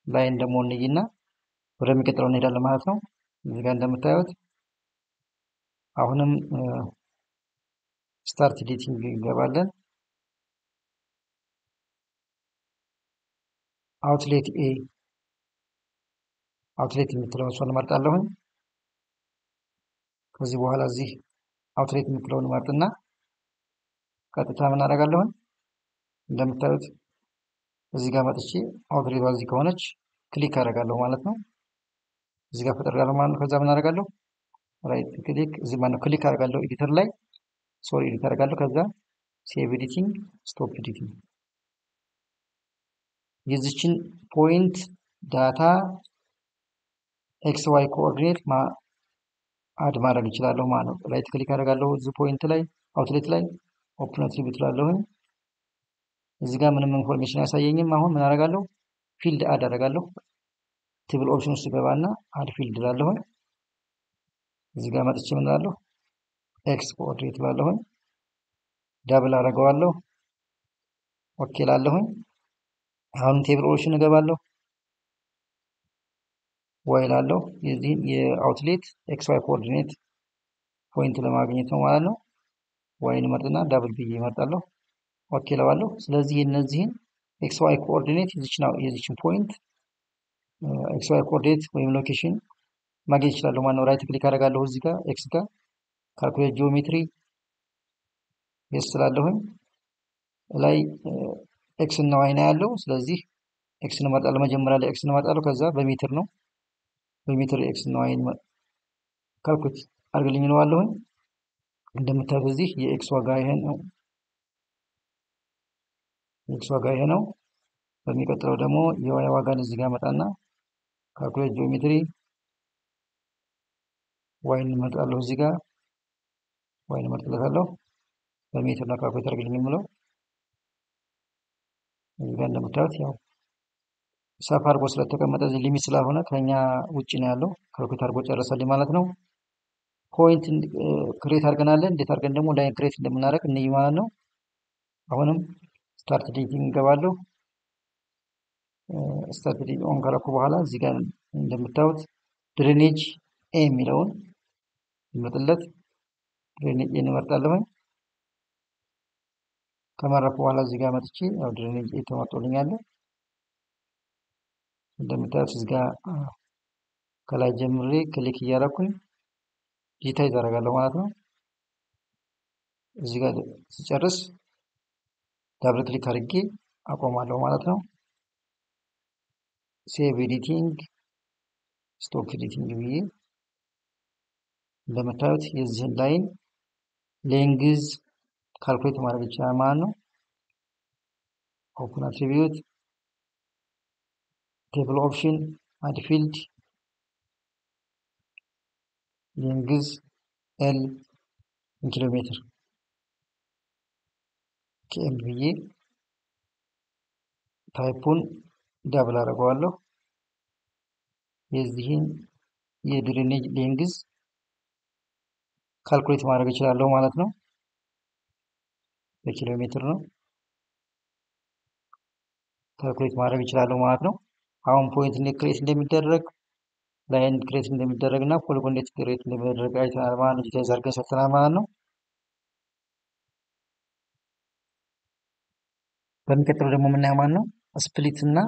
ላይን ደግሞ እንይና ወደሚቀጥለው እንሄዳለን ማለት ነው። እዚህ ጋር እንደምታዩት አሁንም ስታርት ኤዲቲንግ እንገባለን። አውትሌት ኤ አውትሌት የምትለውን እሷን እመርጣለሁኝ። ከዚህ በኋላ እዚህ አውትሌት የምትለውን እመርጥና ቀጥታ ምን አደርጋለሁኝ? እንደምታዩት እዚህ ጋር መጥቼ አውትሌቷ እዚህ ከሆነች ክሊክ አደርጋለሁ ማለት ነው። እዚህ ጋር ፈጥሬያለሁ ማለት ነው። ከዛ ምን አደርጋለሁ? ራይት ክሊክ እዚህ ማለት ነው ክሊክ አደርጋለሁ ኤዲተር ላይ ኤዲት አደርጋለሁ። ከዛ ሴቭ ኤዲቲንግ፣ ስቶፕ ኤዲቲንግ የዚችን ፖይንት ዳታ ኤክስ ዋይ ኮኦርዲኔት አድ ማድረግ እችላለሁ ማለት ነው። ራይት ክሊክ አደርጋለሁ እዚህ ፖይንት ላይ አውትሌት ላይ ኦፕን አትሪቢዩት እላለሁኝ። እዚህ ጋር ምንም ኢንፎርሜሽን አያሳየኝም። አሁን ምን አደርጋለሁ? ፊልድ አድ አደርጋለሁ። ቴብል ኦፕሽን ውስጥ ገባና አድ ፊልድ እላለሁኝ። እዚህ ጋር መጥቼ ምን እላለሁ? ኤክስ ኮኦርዲኔት እላለሁኝ። ዳብል አደርገዋለሁ። ኦኬ እላለሁኝ። አሁን ቴብል ኦፕሽን እገባለሁ። ዋይ እላለሁ። የዚህን የአውትሌት ኤክስ ዋይ ኮኦርዲኔት ፖይንት ለማግኘት ነው ማለት ነው። ዋይን መርጥና ዳብል ብዬ እመርጣለሁ። ኦኬ እለዋለሁ። ስለዚህ የነዚህን ኤክስ ዋይ ኮኦርዲኔት የዚችን ፖይንት ኤክስ ዋይ ኮኦርዲኔት ወይም ሎኬሽን ማግኘት ይችላለሁ ማለት ነው። ራይት ክሊክ አደርጋለሁ እዚህ ጋር ኤክስ ጋር ካልኩሌት ጂኦሜትሪ የስ ስላለሁኝ ላይ ኤክስ እና ዋይ ነው ያለው። ስለዚህ ኤክስ እንመርጣለሁ። መጀመሪያ ላይ ኤክስ እንመርጣለሁ። ከዛ በሜትር ነው በሜትር ኤክስ እና ዋይ ካልኩሌት አድርግልኝ እለዋለሁኝ። እንደምታዩት እዚህ የኤክስ ዋጋ ይሄ ነው። ኤክስ ዋጋ ይሄ ነው። በሚቀጥለው ደግሞ የዋይ ዋጋን እዚህ ጋር መጣና ካልኩሌት ጂኦሜትሪ ዋይን እመርጣለሁ። እዚህ ጋር ዋይን እመርጥለታለሁ። በሜትር እና ካልኩሌት አድርግልኝ የምለው እዚህ ጋር እንደምታዩት ያው ሰፋ አድርጎ ስለተቀመጠ እዚህ ሊሚት ስላልሆነ ከኛ ውጭ ነው ያለው። ካልኩሌት አድርጎ ጨረሰልኝ ማለት ነው። ፖይንት ክሬት አድርገናል። እንዴት አድርገን ደግሞ ላይን ክሬት እንደምናደርግ እንይ ማለት ነው። አሁንም ስታርት ኤዲቲንግ እንገባለሁ። ስታርት ኤዲቲንግ ኦን ካረኩ በኋላ እዚህ ጋር እንደምታዩት ድሬኔጅ ኤ የሚለውን እንመርጥለት። ድሬኔጅ ኤ እንመርጣለሁ። ከመረጥኩ በኋላ እዚህ ጋር መጥቼ ያው ድሬኔጅ ኤ ተመርጦልኛል። እንደምታዩት እዚህ ጋር ከላይ ጀምሬ ክሊክ እያደረኩኝ ዲጂታይዝ አደርጋለሁ ማለት ነው። እዚህ ጋር ሲጨርስ ዳብል ክሊክ አድርጌ አቆማለሁ ማለት ነው። ሴቭ ኤዲቲንግ ስቶፕ ኤዲቲንግ ብዬ እንደምታዩት የዚህን ላይን ሌንግዝ ካልኩሌት ማድረግ ይችላል ማለት ነው። ኦፕን አትሪቢዩት ቴብል ኦፕሽን አድ ፊልድ ሌንግዝ ኤል ኪሎ ሜትር ኬኤም ብዬ ታይፑን ዳብል አደርገዋለሁ። የዚህን የድሬኔጅ ሌንግዝ ካልኩሌት ማድረግ እችላለሁ ማለት ነው። በኪሎ ሜትር ነው ካልኩሌት ማድረግ እችላለሁ ማለት ነው። አሁን ፖይንት እንዴት ክሬት እንደሚደረግ ላይን ክሬት እንደሚደረግ እና ፖሊጎን እንዴት ክሬት እንደሚደረግ አይተናል ማለት ነው። ዲጂታይዝ አድርገን ሰርተናል ማለት ነው። በሚቀጥለው ደግሞ የምናየው ማለት ነው ስፕሊት እና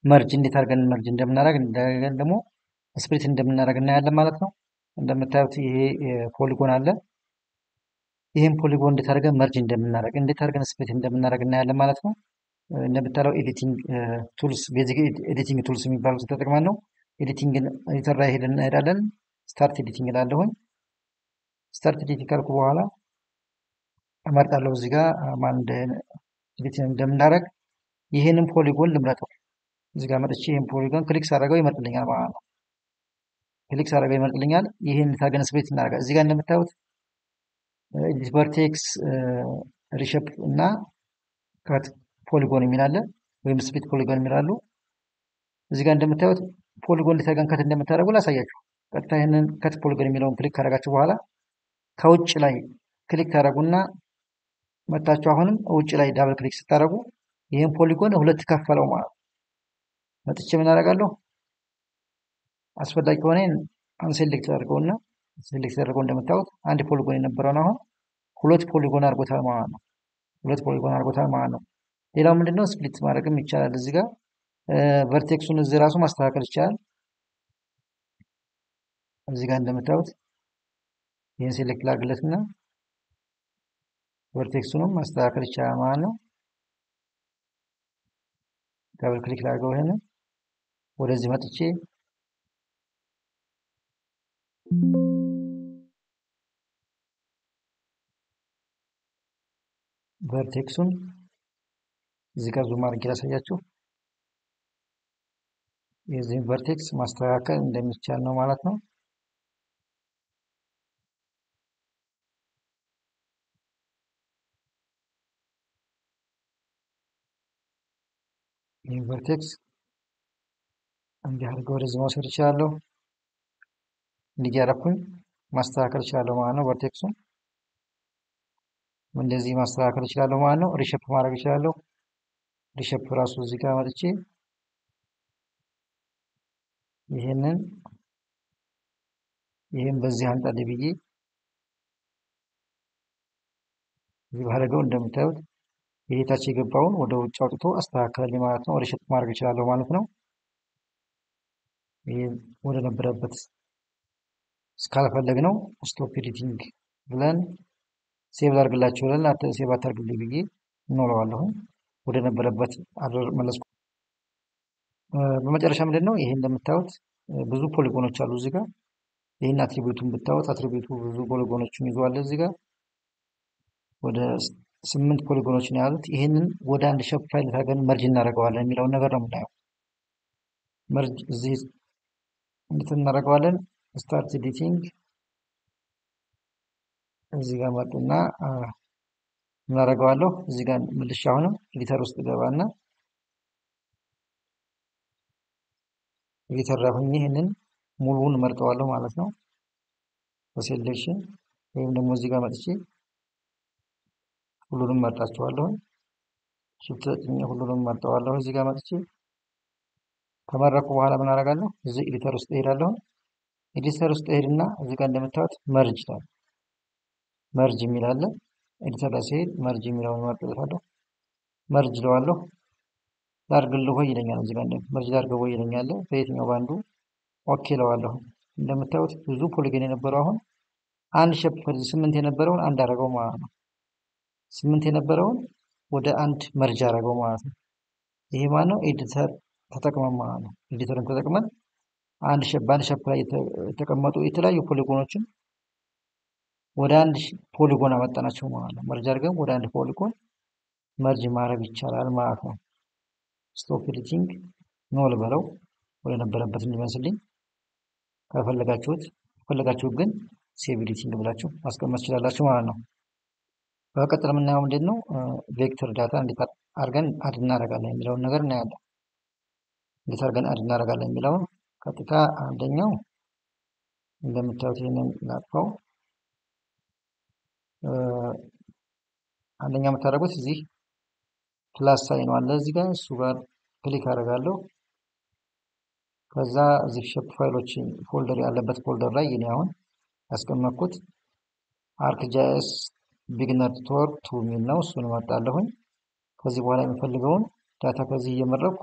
መርጅ እንዴት አድርገን መርጅ እንደምናደርግ እንደገና ደግሞ ስፕሊት እንደምናደርግ እናያለን ማለት ነው። እንደምታዩት ይሄ ፖሊጎን አለ። ይህም ፖሊጎን እንዴት አድርገን መርጅ እንደምናደርግ እንዴት አድርገን ስፕሊት እንደምናደርግ እናያለን ማለት ነው። እንደምታለው ኤዲቲንግ ቱልስ ቤዚክ ኤዲቲንግ ቱልስ የሚባሉት ተጠቅመን ነው። ኤዲቲንግን ኤዲተር ላይ ሄደን እንሄዳለን። ስታርት ኤዲቲንግ እላለሁኝ። ስታርት ኤዲቲንግ ካልኩ በኋላ እመርጣለሁ እዚህ ጋር ማን ኤዲቲንግ እንደምናደርግ ይሄንን ፖሊጎን ልምረጠው። እዚህ ጋር መጥቼ ይሄን ፖሊጎን ክሊክ ሳደርገው ይመርጥልኛል ማለት ነው። ክሊክ ሳደርገው ይመርጥልኛል። ይሄን ታገን ስፕሊት እናደርጋለን። እዚህ ጋር እንደምታዩት ቨርቴክስ ሪሸፕ እና ካት ፖሊጎን የሚል አለ ወይም ስፕሊት ፖሊጎን የሚላሉ። እዚህ ጋር እንደምታዩት ፖሊጎን እንዴት አድርገን ከት እንደምታደርጉ ላሳያችሁ። ቀጥታ ይሄንን ከት ፖሊጎን የሚለውን ክሊክ ካደረጋችሁ በኋላ ከውጭ ላይ ክሊክ ታደርጉና መታችሁ አሁንም ውጭ ላይ ዳብል ክሊክ ስታደርጉ ይሄን ፖሊጎን ሁለት ከፈለው ማለት ነው። መጥቼ ምን አደርጋለሁ? አስፈላጊ ከሆነ አንሴሌክት አድርገውና ሴሌክት አድርገው እንደምታዩት አንድ ፖሊጎን የነበረውን አሁን ሁለት ፖሊጎን አድርጎታል ማለት ነው። ሁለት ፖሊጎን አድርጎታል ማለት ነው። ሌላው ምንድነው ስፕሊት ማድረግም ይቻላል። እዚህ ጋር ቨርቴክሱን እዚህ ራሱ ማስተካከል ይቻላል። እዚህ ጋር እንደምታዩት ይሄን ሴሌክት ላድርግለትና ቨርቴክሱንም ማስተካከል ይቻላል ማለት ነው። ዳብል ክሊክ ላድርገው ይሄን ወደዚህ መጥቼ ቨርቴክሱን እዚህ ጋር ዙም አድርጌ ላሳያችሁ። የዚህን ቨርቴክስ ማስተካከል እንደሚቻል ነው ማለት ነው። ይህን ቨርቴክስ እንዲህ አድርገው ወደዚህ መውሰድ እችላለሁ። እንዲህ ያደረኩኝ ማስተካከል እችላለሁ ማለት ነው። ቨርቴክሱን እንደዚህ ማስተካከል እችላለሁ ማለት ነው። ሪሸፕ ማድረግ እችላለሁ። ሪሸፕ ራሱ እዚህ ጋር መጥቼ ይሄን በዚህ አንጣልኝ ብዬ እዚህ ባደረገው እንደምታዩት ይሄ ታች የገባውን ወደ ውጭ አውጥቶ አስተካከለልኝ ማለት ነው። ሪሸፕ ማድረግ እችላለሁ ማለት ነው። ይሄ ወደ ነበረበት እስካልፈለግነው ስቶፕ ኤዲቲንግ ብለን ሴቭ ላድርግላችሁ ብለን ሴቭ አታርግልኝ ብዬ እንኖረዋለሁ። ወደ ነበረበት አድር መለስኩ። በመጨረሻ ምንድነው ይሄ እንደምታዩት ብዙ ፖሊጎኖች አሉ እዚህ ጋር። ይሄን አትሪቢዩቱን ብታዩት አትሪቢዩቱ ብዙ ፖሊጎኖችን ይዟል። እዚህ ጋር ወደ 8 ፖሊጎኖች ነው ያሉት። ይሄንን ወደ አንድ ሼፕ ፋይል ታገን መርጅ እናደርገዋለን የሚለውን ነገር ነው የምናየው። መርጅ እዚህ እንዴት እናደርገዋለን? ስታርት ኤዲቲንግ እዚህ ጋር መጥና እናደርገዋለሁ። እዚህ ጋር መልሼ አሁንም ኤዲተር ውስጥ ገባና ኤዲተር ላይ ሆኜ ይሄንን ሙሉውን መርጠዋለሁ ማለት ነው። በሴሌክሽን ወይም ደግሞ እዚህ ጋር መጥቼ ሁሉንም መርጣቸዋለሁ። ሽፍት ተጭኜ ሁሉንም መርጠዋለሁ። እዚህ ጋር መጥቼ ከመረኩ በኋላ ምን አደርጋለሁ? እዚህ ኤዲተር ውስጥ እሄዳለሁ። ኤዲተር ውስጥ እሄድና እዚህ ጋር እንደምታዩት መርጅ ይላል። መርጅ የሚል አለ። ኤዲተር ላይ ሲሄድ መርጅ የሚለውን እመርጥለታለሁ። መርጅ እለዋለሁ። ላድርግልህ ወይ ይለኛል። እዚህ ጋር መርጅ ላድርገው ወይ ይለኛል። በየትኛው ባንዱ ኦኬ እለዋለሁ። እንደምታዩት ብዙ ፖሊጎን የነበረው አሁን አንድ ሼፕ 8 የነበረውን አንድ አደረገው ማለት ነው። 8 የነበረውን ወደ አንድ መርጅ አደረገው ማለት ነው። ይሄ ማነው? ኤዲተር ተጠቅመን ማለት ነው። ኤዲተርን ተጠቅመን በአንድ ሼፕ ላይ የተቀመጡ የተለያዩ ፖሊጎኖችን ወደ አንድ ፖሊጎን አመጣናቸው ማለት ነው። መርጅ አድርገን ወደ አንድ ፖሊጎን መርጅ ማድረግ ይቻላል ማለት ነው። ስቶፕ ኤዲቲንግ ኖ ልበለው ወደ ነበረበት እንዲመስልኝ። ከፈለጋችሁት ግን ሴቭ ኤዲቲንግ ብላችሁ ማስቀመጥ ትችላላችሁ ማለት ነው። በቀጥል የምናየው ምንድን ነው? ቬክተር ዳታ እንዴት አድርገን አድ እናደርጋለን የሚለውን ነገር እናያለን። እንዴት አድርገን አድ እናደርጋለን የሚለውን ቀጥታ አንደኛው እንደምታዩት ይህንን ላጥፋው። አንደኛ የምታደርጉት እዚህ ፕላስ ሳይን አለ እዚህ ጋር እሱ ጋር ክሊክ አደርጋለሁ። ከዛ እዚህ ሼፕ ፋይሎች ፎልደር ያለበት ፎልደር ላይ እኔ አሁን ያስቀመጥኩት ArcGIS ቢግነር ቱቶር 2 የሚል ነው። እሱን እመርጣለሁኝ። ከዚህ በኋላ የምፈልገውን ዳታ ከዚህ እየመረኩ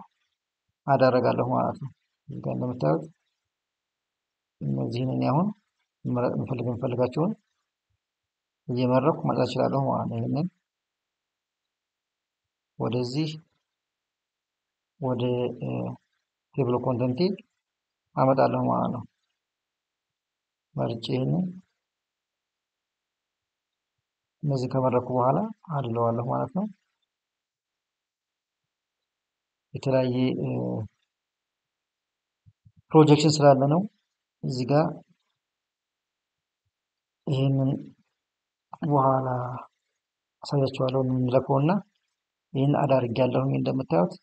አዳረጋለሁ ማለት ነው። እዚህ ጋር እንደምታዩት እነዚህን እኔ አሁን የምፈልጋቸውን እየመረኩ ማውጣት እችላለሁ ማለት ነው። ይሄንን ወደዚህ ወደ ቴብል ኮንተንት አመጣለሁ ማለት ነው። መርጬ ይሄንን እነዚህ ከመረኩ በኋላ አድለዋለሁ ማለት ነው። የተለያየ ፕሮጀክሽን ስላለ ነው እዚህ ጋር ይሄንን በኋላ አሳያችኋለሁ። እንለፈውና ይሄን አድ አድርጌያለሁኝ። እንደምታዩት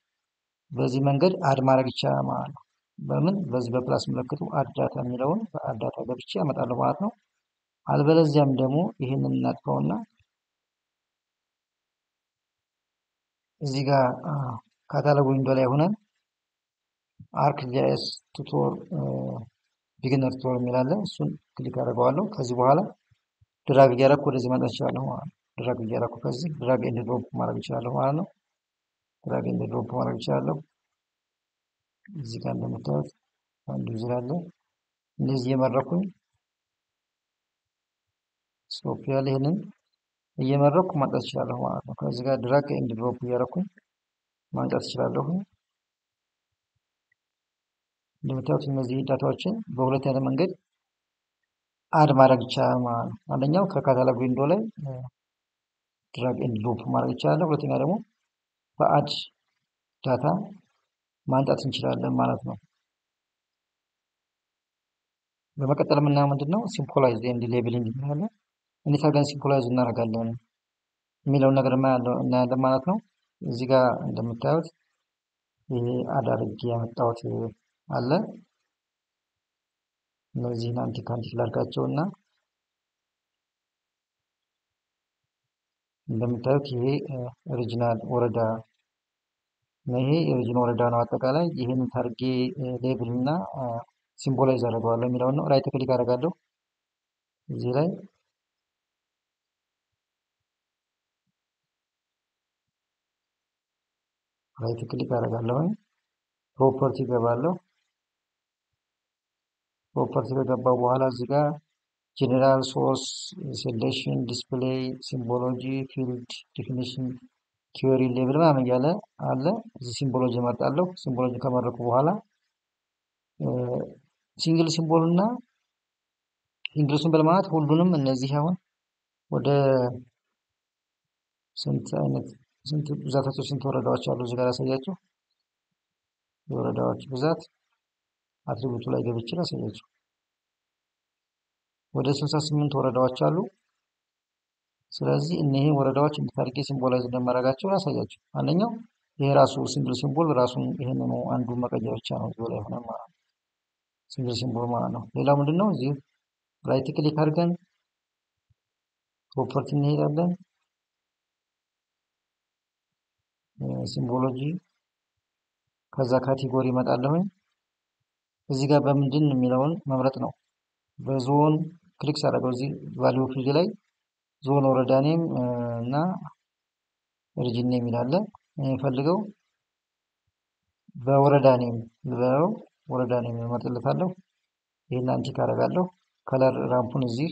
በዚህ መንገድ አድ ማድረግ ይቻላል ማለት ነው። በምን? በዚህ በፕላስ ምልክቱ አድ ዳታ የሚለውን በአድ ዳታ ገብቼ አመጣለሁ ማለት ነው። አልበለዚያም ደግሞ ይሄንን እናጥፈውና እዚህ ጋር ካታሎግ ዊንዶ ላይ ሆነን ArcGIS ቱቶር ቢግነር ቱቶር የሚላለ እሱን ክሊክ አደርገዋለሁ። ከዚህ በኋላ ድራግ እያደረኩ ወደዚህ ማምጣት እችላለሁ ማለት ነው። ድራግ እያደረኩ ከዚህ ድራግ ኤንድ ድሮፕ ማድረግ እችላለሁ ማለት ነው። ድራግ ኤንድ ድሮፕ ማድረግ እችላለሁ። እዚህ ጋር እንደምታዩት አንዱ ይዝላል። እንደዚህ እየመረኩኝ ስቶፕ ያለ ይሄንን እየመረኩ ማምጣት እችላለሁ ማለት ነው። ከዚህ ጋር ድራግ ኤንድ ድሮፕ እያደረኩኝ ማምጣት እችላለሁ። እንደምታዩት እነዚህ ዳታዎችን በሁለት አይነት መንገድ አድ ማድረግ ይቻላል ማለት ነው። አንደኛው ከካታሎግ ዊንዶ ላይ ድራግ ኤንድ ድሮፕ ማድረግ ይቻላል። ሁለተኛ ደግሞ በአድ ዳታ ማምጣት እንችላለን ማለት ነው። በመቀጠል የምናየው ምንድነው? ሲምቦላይዝ ኤንድ ሌብሊንግ እናያለን። እንዴት አድርገን ሲምቦላይዝ እናደርጋለን የሚለውን ነገር እናያለን ማለት ነው። እዚህ ጋር እንደምታዩት ይሄ አድ አድርጌ ያመጣሁት አለ። እነዚህን አንቲክ ላድርጋቸውና እንደምታዩት ይሄ ኦሪጂናል ወረዳ ነው። ይሄ የኦሪጂናል ወረዳ ነው። አጠቃላይ ይሄንን ታርጌ ሌብል እና ሲምቦላይዝ አደርገዋለሁ የሚለውን ነው። ራይት ክሊክ አደርጋለሁ እዚህ ላይ ራይት ክሊክ አደርጋለሁ። ፕሮፐርቲ ገባለሁ። ፕሮፐርቲ ከገባው በኋላ እዚህ ጋር ጀነራል ሶርስ ሴሌክሽን ዲስፕሌይ ሲምቦሎጂ ፊልድ ዲፊኒሽን ኪወሪ ሌብል ምናምን እያለ አለ። እዚህ ሲምቦሎጂ እመርጣለሁ። ሲምቦሎጂ ከመረኩ በኋላ ሲንግል ሲምቦል እና ሲንግል ሲምቦል ማለት ሁሉንም እነዚህ አሁን ወደ ስንት ብዛታቸው ስንት ወረዳዎች አሉ እዚህ ጋር ያሳያችሁ። የወረዳዎች ብዛት አትሪቢዩቱ ላይ ገብቼ ላሳያችሁ። ወደ 68 ወረዳዎች አሉ። ስለዚህ እነዚህ ወረዳዎች እንዴት አድርጌ ሲምቦላይዝ እንደማደርጋቸው ላሳያችሁ። አንደኛው ይሄ ራሱ ሲንግል ሲምቦል ራሱን ይሄንን አንዱ መቀየር ብቻ ነው እዚህ ላይ ሆነ ማለት ነው። ሲንግል ሲምቦል ማለት ነው። ሌላው ምንድነው? እዚህ ራይት ክሊክ አድርገን ፕሮፐርቲ እንሄዳለን። ሲምቦሎጂ ከዛ ካቴጎሪ እመጣለሁኝ። እዚህ ጋር በምንድን የሚለውን መምረጥ ነው። በዞን ክሊክ ሳደርገው እዚህ ቫልዩ ፊልድ ላይ ዞን፣ ወረዳ ኔም እና ሪጅን ኔም ይላል። የሚፈልገው በወረዳ ኔም ልበለው፣ ወረዳ ኔም እመርጥለታለሁ። ይሄን አንቲክ አደርጋለሁ። ከለር ራምፑን እዚህ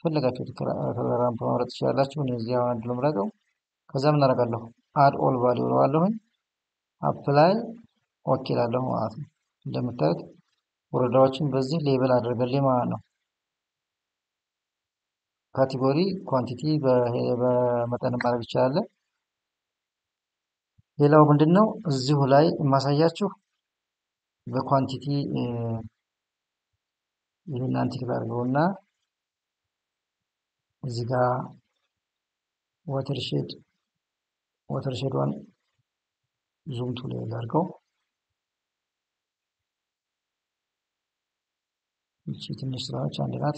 ፈለጋችሁት ከለር ራምፕ መምረጥ ትችላላችሁ። እኔ እዚህ አሁን አንድ ልምረጠው። ከዛ ምን አደርጋለሁ? አድ ኦል ቫልዩ እለዋለሁኝ። አፕላይ ኦኬ እላለሁ ማለት ነው። እንደምታዩት ወረዳዎችን በዚህ ሌብል አድርገልኝ ማለት ነው። ካቴጎሪ ኳንቲቲ በመጠን ማድረግ ይቻላል። ሌላው ምንድነው እዚሁ ላይ የማሳያችሁ በኳንቲቲ ይህን አንቲክ ላድርገውና እዚህ ጋር ወተርሼዷን ዙም ቱ ላይ ላድርገው። እቺ ትንሽ ስለሆነች አንድ ናት።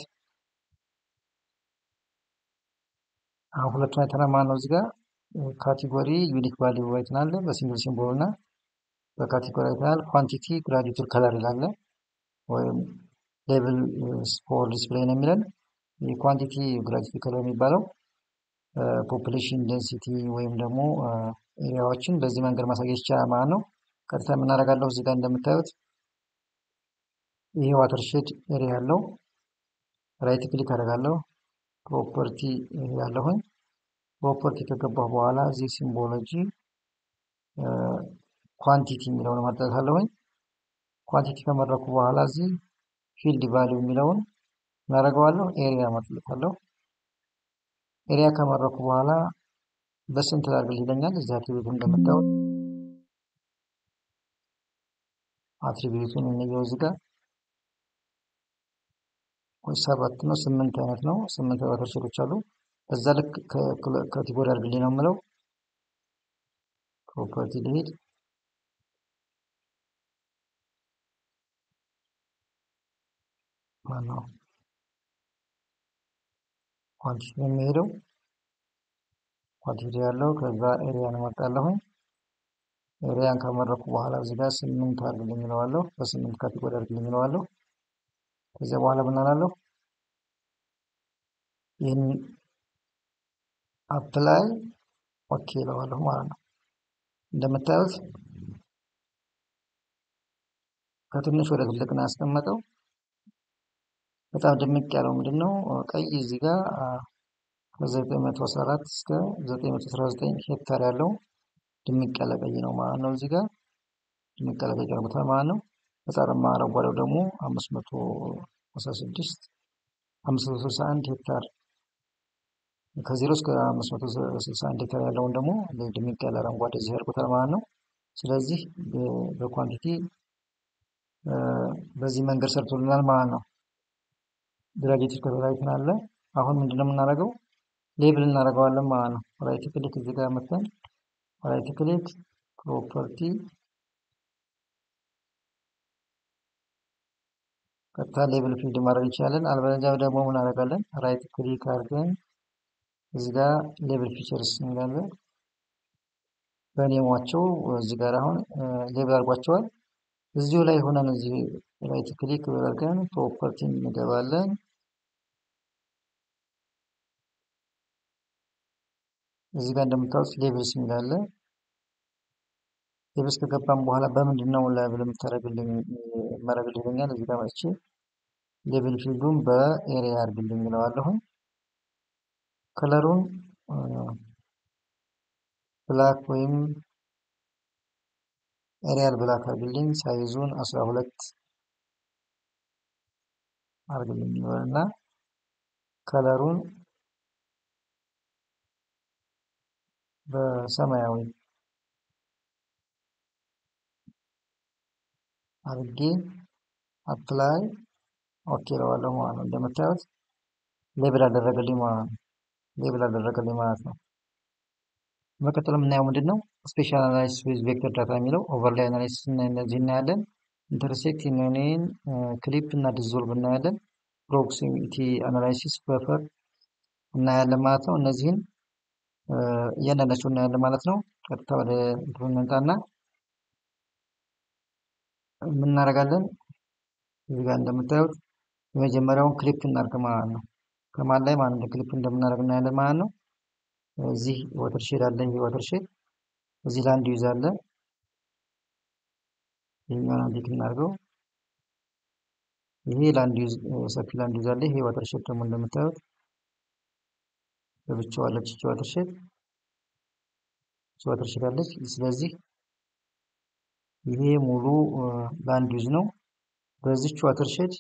አሁን ሁለቱን አይተናል ማለት ነው። እዚህ ጋር ካቴጎሪ ዩኒክ ቫልዩ አይተናል በሲንግል ሲምቦል እና በካቴጎሪ አይተናል። ኳንቲቲ ግራዲቱር ከለር ይላል ወይም ሌብል ፎር ዲስፕሌይ ነው የሚለን። የኳንቲቲ ግራዲቱር ከለር የሚባለው ፖፑሌሽን ዴንሲቲ ወይም ደግሞ ኤሪያዎችን በዚህ መንገድ ማሳየት ይቻላል ማለት ነው። ቀጥታ የምናደርጋለሁ እዚህ ጋር እንደምታዩት ይሄ ዋተርሼድ ኤሪያ ያለው ራይት ክሊክ አደርጋለሁ። ፕሮፐርቲ ያለሁኝ ፕሮፐርቲ ከገባሁ በኋላ እዚህ ሲምቦሎጂ ኳንቲቲ የሚለውን መርጣለሁኝ። ኳንቲቲ ከመረኩ በኋላ እዚህ ፊልድ ቫልዩ የሚለውን እናደርገዋለሁ። ኤሪያ መርጥለታለሁ። ኤሪያ ከመረኩ በኋላ በስንት ላድርግ ይለኛል። እዚህ አትሪቢዩት እንደምታዩት አትሪቢዩቱን እንየው። እዚህ ጋር 7 ነው 8 አይነት ነው። 8 ዋተርሼዶች አሉ። በዛ ልክ ካቴጎሪ አድርግልኝ ነው የምለው። ፕሮፐርቲ ልሂድ። ማነው ኳንቲቲ ነው የሚሄደው። ኳንቲቲ ያለው ከዛ ኤሪያን እመርጣለሁኝ። ኤሪያን ከመረኩ በኋላ እዚህ ጋር 8 አድርግልኝ እለዋለሁ። በ8 ካቴጎሪ አድርግልኝ እለዋለሁ። ከዚያ በኋላ ምን አላለሁ? ይህን አፕላይ ኦኬ እለዋለሁ ማለት ነው። እንደምታዩት ከትንሽ ወደ ትልቅ ነው ያስቀመጠው። በጣም ድምቅ ያለው ምንድነው ቀይ እዚህ ጋር ከ914 እስከ 919 ሄክታር ያለው ድምቅ ያለ ቀይ ነው ማለት ነው። እዚህ ጋር ድምቅ ያለ ቀይ ቀርቦታል ማለት ነው። በጣም አረንጓዴው ደግሞ 561 ሄክታር ከ0 እስከ 561 ሄክታር ያለውን ደግሞ ድምቅ ያለ አረንጓዴ እዚህ ያርጎታል ማለት ነው። ስለዚህ በኳንቲቲ በዚህ መንገድ ሰርቶልናል ማለት ነው። ግራዲቱር ከለር አለ። አሁን ምንድነው የምናደርገው? ሌብል እናደርገዋለን ማለት ነው። ራይት ክሊክ እዚህ ጋር መጥተን ራይት ክሊክ ፕሮፐርቲ ቀጥታ ሌብል ፊልድ ማድረግ እንችላለን። አልበለዚያ ደግሞ ምን እናደርጋለን? ራይት ክሊክ አድርገን እዚህ ጋር ሌብል ፊቸርስ እንላለን። በኔሟቸው እዚህ ጋር አሁን ሌብል አድርጓቸዋል። እዚሁ ላይ ሆነን እዚህ ራይት ክሊክ አድርገን ፕሮፐርቲ እንገባለን። እዚህ ጋር እንደምታዩት ሌብልስ የሚላለ ሌብልስ ከገባን በኋላ በምንድነው ሌብል የምታደርግልኝ ይለኛል። እዚህ ጋር መጥቼ ሌብል ፊልዱን በኤሪያ አድርግልኝ እለዋለሁ። ከለሩን ብላክ ወይም ኤሪያል ብላክ አድርግልኝ። ሳይዙን 12 አድርግልኝ እና ከለሩን በሰማያዊ አድርጌ አፕላይ ኦኬ እለዋለሁ ማለት ነው። እንደምታዩት ሌብል አደረገልኝ ማለት ነው። በመቀጠል የምናየው ምንድነው ስፔሻል አናላይሲስ ዊዝ ቬክተር ዳታ የሚለው ኦቨርላይ አናላይሲስ እና እነዚህ እናያለን። ኢንተርሴክት ዩኒየን ክሊፕ እና ዲዞልቭ እናያለን። ፕሮክሲሚቲ አናላይሲስ በፈር እናያለን ማለት ነው። እነዚህን እያንዳንዳቸው እናያለን ማለት ነው። ቀጥታ ወደ እንምጣና ምን እናደርጋለን? እዚህ ጋር እንደምታዩት የመጀመሪያውን ክሊፕ እናድርግ ማለት ነው። ከማን ላይ ማለት ነው ክሊፕ እንደምናደርግ እናያለን ማለት ነው። እዚህ ወተርሼድ አለ። ይሄ ወተርሼድ እዚህ ላንድ ዩዝ አለ። ይሄኛውን አንዴ እናድርገው። ይሄ ላንድ ዩዝ ሰፊ ላንድ ዩዝ አለ። ይሄ ወተርሼድ ደግሞ እንደምታዩት ለብቻው አለች። እቺ ወተርሼድ አለች። ስለዚህ ይሄ ሙሉ ላንድ ዩዝ ነው። በዚህች ወተርሼድ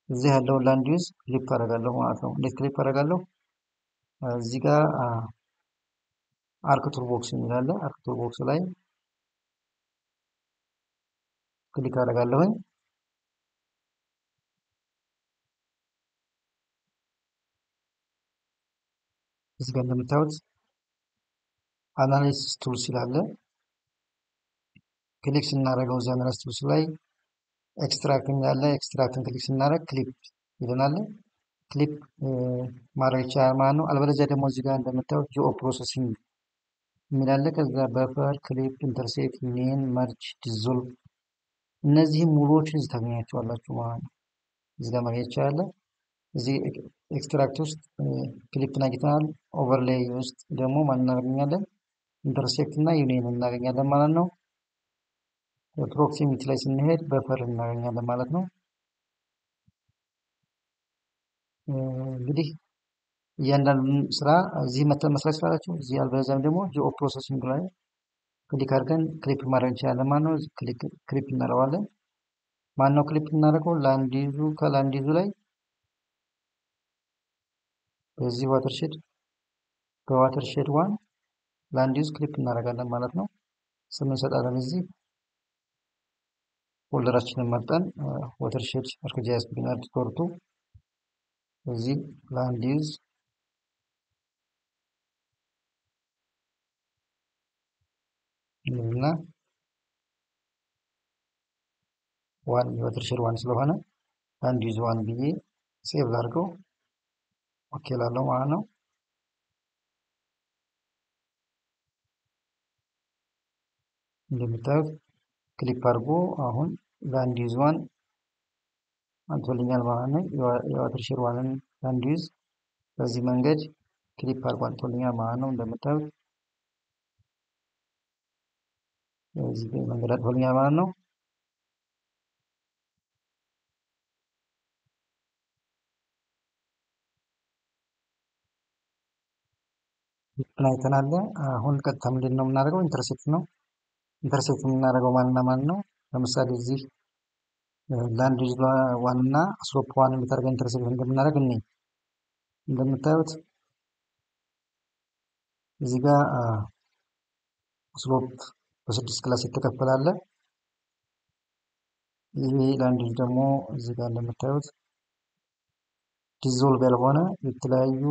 እዚህ ያለውን ላንድ ዩዝ ክሊፕ አደርጋለሁ ማለት ነው። እንዴት ክሊፕ አደርጋለሁ? እዚህ ጋር አርክ ቱል ቦክስ የሚል አለ። አርክ ቱል ቦክስ ላይ ክሊክ አደርጋለሁኝ። እዚህ ጋር እንደምታዩት አናሊሲስ ቱልስ ይላል። ክሊክ ስናደርገው እዚህ አናሊሲስ ቱልስ ላይ ኤክስትራክት ያለ ኤክስትራክትን ክሊክ ስናደርግ ክሊፕ ይለናል። ክሊፕ ማድረግ ይቻላል ማለት ነው። አለበለዚያ ደግሞ እዚህ ጋር እንደምታዩት ጂኦ ፕሮሰሲንግ የሚል አለ። ከዛ በፈር፣ ክሊፕ፣ ኢንተርሴፕት፣ ሜን፣ መርጅ፣ ዲዞልቭ እነዚህም ሙሉዎችን እዚህ ታገኛቸዋላችሁ ማለት ነው። እዚህ ጋር ማግኘት ይቻላል። እዚህ ኤክስትራክት ውስጥ ክሊፕን አግኝተናል። ኦቨርሌይ ውስጥ ደግሞ ማን እናገኛለን? ኢንተርሴፕት እና ዩኒየን እናገኛለን ማለት ነው። ፕሮክሲሚቲ ላይ ስንሄድ በፈር እናገኛለን ማለት ነው። እንግዲህ እያንዳንዱን ስራ እዚህ መተን መስራት ይችላላችሁ። እዚህ አልበለዚያም ደግሞ ጂኦ ፕሮሰሲንግ ላይ ክሊክ አድርገን ክሊፕ ማድረግ እንችላለን ማለት ነው። ክሊፕ እናደርገዋለን። ማን ነው ክሊፕ እናደርገው? ላንድ ዩዙ ከላንድ ዩዙ ላይ በዚህ ዋተርሼድ በዋተርሼድ ዋን ላንድ ዩዝ ክሊፕ እናደርጋለን ማለት ነው። ስም እንሰጣለን። እዚህ ፎልደራችንን መርጠን ዋተርሼድ አርክጂአይኤስ ቢናርድ ቶርቱ እዚህ ላንድ ዩዝ እና ዋን የዋተርሼድ ዋን ስለሆነ ላንድ ዩዝ ዋን ብዬ ሴቭ ላድርገው። ኦኬ ላለው ማለት ነው። እንደምታዩት ክሊፕ አድርጎ አሁን ላንድ ዩዝ ዋን አንቶልኛል ማለት ነው። የዋተርሼድ ዋንን ላንድ ዩዝ በዚህ መንገድ ክሊፕ አድርጎ አንቶልኛል ማለት ነው። እንደምታዩት በዚህ መንገድ አንቶልኛል ማለት ነው። ክሊፕን አይተናል። አሁን ቀጥታ ምንድን ነው የምናደርገው? ኢንተርሴፕት ነው። ኢንተርሴፕት የምናደርገው ማንና ማን ነው? ለምሳሌ እዚህ ላንድ ዩዝ ዋን እና ስሎፕ ዋን የምታደርገው ኢንተርሴፕት እንደምናደርግ እኔ እንደምታዩት እዚህ ጋር ስሎፕ በ6 ክላስ የተከፈላለ። ይሄ ላንድ ዩዝ ደግሞ እዚህ ጋር እንደምታዩት ዲዞልቭ ያልሆነ የተለያዩ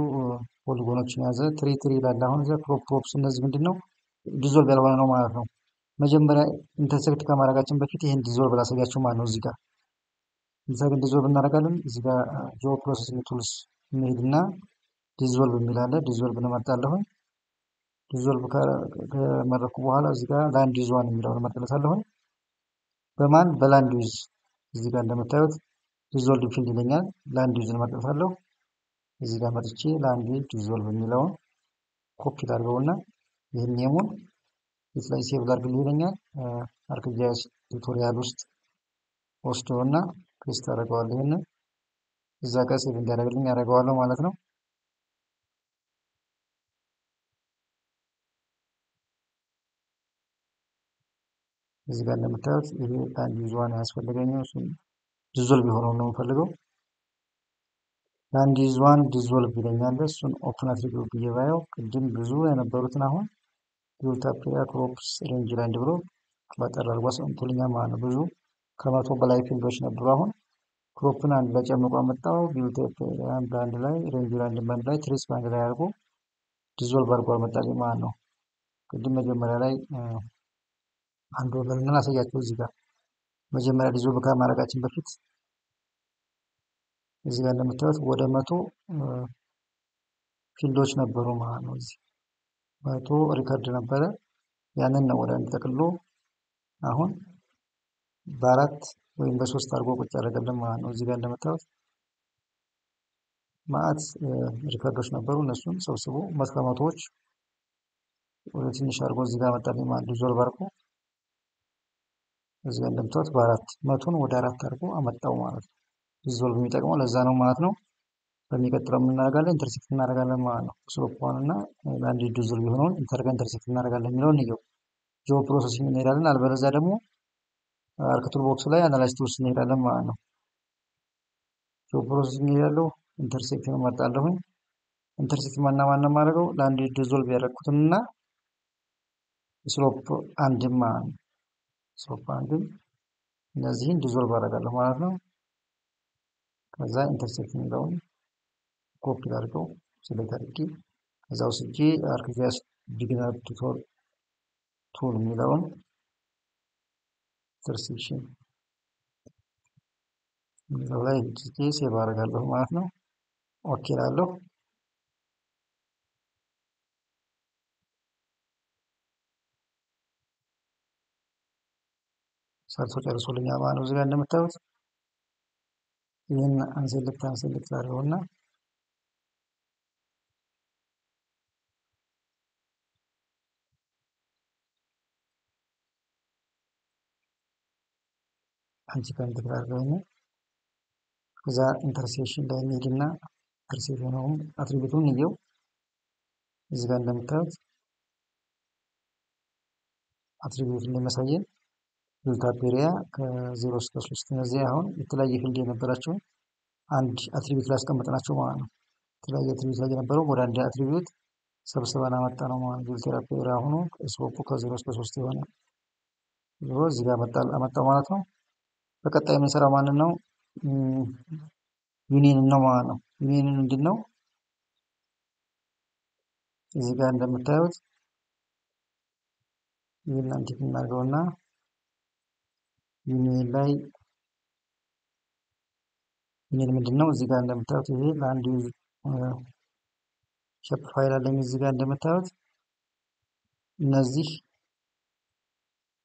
ፖሊጎኖችን የያዘ ትሪ ይላል። አሁን እዚያ ክሮፕስ እነዚህ ምንድን ነው ዲዞልቭ ያልሆነ ነው ማለት ነው። መጀመሪያ ኢንተርሴክት ከማድረጋችን በፊት ይህን ዲዞልቭ ላሳያችሁ ማለት ነው። እዚህ ጋር ዲዞልቭ እናደርጋለን። እዚህ ጋር ጂኦ ፕሮሰሲንግ ቱልስ እንሄድና ዲዞልቭ የሚላለ ዲዞልቭ እንመርጣለሁኝ። ዲዞልቭ ከመረኩ በኋላ እዚህ ጋር ላንድ ዩዝ ዋን የሚለውን እመርጥለታለሁኝ። በማን በላንድ ዩዝ እዚህ ጋር እንደምታዩት ዲዞልቭ ፊልድ ይለኛል። ላንድ ዩዝ እመርጥለታለሁ። እዚህ ጋር መጥቼ ላንድ ዩዝ ዲዞልቭ የሚለውን ኮፒ ላድርገውና ይህን ኔሙን የት ላይ ሴቭ ላድርግልህ ይለኛል። አርክጂአይኤስ ቱቶሪያል ውስጥ ወስደውና ፔስት አደርገዋለሁ። ይሄንን እዛ ጋር ሴቭ እንዲያደርግልኝ ያደርገዋለሁ ማለት ነው። እዚህ ጋር እንደምታዩት ይሄ ላንድ ዩዝ ዋን ያስፈልገኛል። እሱን ዲዞልቭ የሆነውን ነው የምፈልገው። ላንድ ዩዝ ዋን ዲዞልቭ ይለኛል። እሱን ኦፕን አድርገው ብዬ ባየው ቅድም ብዙ የነበሩትን አሁን ዩታፒያ ክሮፕስ ሬንጅ ላንድ ብሎ ባጠር አድርጎ አስቀምጦልኛል ማለት ነው። ብዙ ከመቶ በላይ ፊልዶች ነበሩ። አሁን ክሮፕን አንድ ላይ ጨምቆ አመጣው። ዩታፒያ በአንድ ላይ ሬንጅ ላንድ በአንድ ላይ ትሬስ በአንድ ላይ አድርጎ ዲዞልቭ አድርጎ አመጣልኝ ማለት ነው። ቅድም መጀመሪያ ላይ አንድ ወገን ላሳያችሁ። እዚህ ጋር መጀመሪያ ዲዞልቭ ከማድረጋችን በፊት እዚህ ጋር እንደምታዩት ወደ 100 ፊልዶች ነበሩ ማለት ነው። እዚህ 100 ሪከርድ ነበረ። ያንን ነው ወደ አንድ ጠቅሎ አሁን በአራት ወይም በሶስት አድርጎ ቁጭ ያደረገልን ማለት ነው። እዚህ ጋር እንደምታዩት ማዕት ሪከርዶች ነበሩ። እነሱን ሰብስቦ ከመቶዎች ወደ ትንሽ አድርጎ እዚህ ጋር መጣልኝ ማለት ዲዞልቭ አድርጎ እዚህ ጋር እንደምታዩት በአራት መቶን ወደ አራት አድርጎ አመጣው ማለት ነው። ዲዞልቭ የሚጠቅመው ለዛ ነው ማለት ነው። በሚቀጥለው የምናደርጋለን ኢንተርሴክት እናደርጋለን ማለት ነው። ስሎፕ ዋን እና ለአንድ ዲዞልቭ የሆነውን ኢንተርሴክት እናደርጋለን የሚለውን እንየው። ጂኦ ፕሮሰሲንግ እንሄዳለን። አልበለዚያ ደግሞ አርክ ቱል ቦክስ ላይ አናላይዝ ቱልስ እንሄዳለን ማለት ነው። ጂኦ ፕሮሰሲንግ እንሄዳለሁ። ኢንተርሴክት እመርጣለሁኝ። ኢንተርሴክት ማና ማድረገው ለአንድ ዲዞልቭ ያደረኩትንና ስሎፕ አንድም ማለት ነው። ስሎፕ አንድም እነዚህን ዲዞልቭ አደርጋለሁ ማለት ነው። ከዛ ኢንተርሴክት የሚለውን ኮፒ አድርገው ሴሌክት አድርጌ ከዛ ወስጄ አርክጂያስ ቢግነር ቱቶር ቱል የሚለውን ኢንተርሴክሽን የሚለው ላይ ሴቭ አደርጋለሁ ማለት ነው። ኦኬ እላለሁ። ሰርቶ ጨርሶልኛል ማለት ነው። እዚህ ጋር እንደምታዩት ይህን አንሴሌክት አድርገውና አንቺ አድርገውና ከዛ ኢንተርሴክሽን ላይ እንሄድና ኢንተርሴክሽን የሆነውን አትሪቢዩቱን እንየው። እዚህ ጋር እንደምታዩት አትሪቢዩት እንደሚያሳየን ቢልት-አፕ ኤሪያ ከ0 እስከ 3 እነዚህ አሁን የተለያየ ፊልድ የነበራቸው አንድ አትሪቢዩት ላይ አስቀመጥናቸው ማለት ነው። የተለያየ አትሪቢዩት ላይ የነበረው ወደ አንድ አትሪቢዩት ሰብስበን አመጣ ነው ማለት ነው። ቢልት-አፕ ኤሪያ ሆኖ ስሎፑ ከ0 እስከ 3 የሆነ እዚህ ጋር አመጣው ማለት ነው። በቀጣይ የምንሰራው ማንን ነው? ዩኒየንን ነው ማለት ነው። ዩኒየንን ምንድን ነው? እዚህ ጋር እንደምታዩት ይህን አንቲክ እናድርገውና ዩኒየን ላይ ዩኒየን ምንድን ነው? እዚህ ጋር እንደምታዩት ይሄ ለአንድ ሼፕ ፋይል አለኝ። እዚህ ጋር እንደምታዩት እነዚህ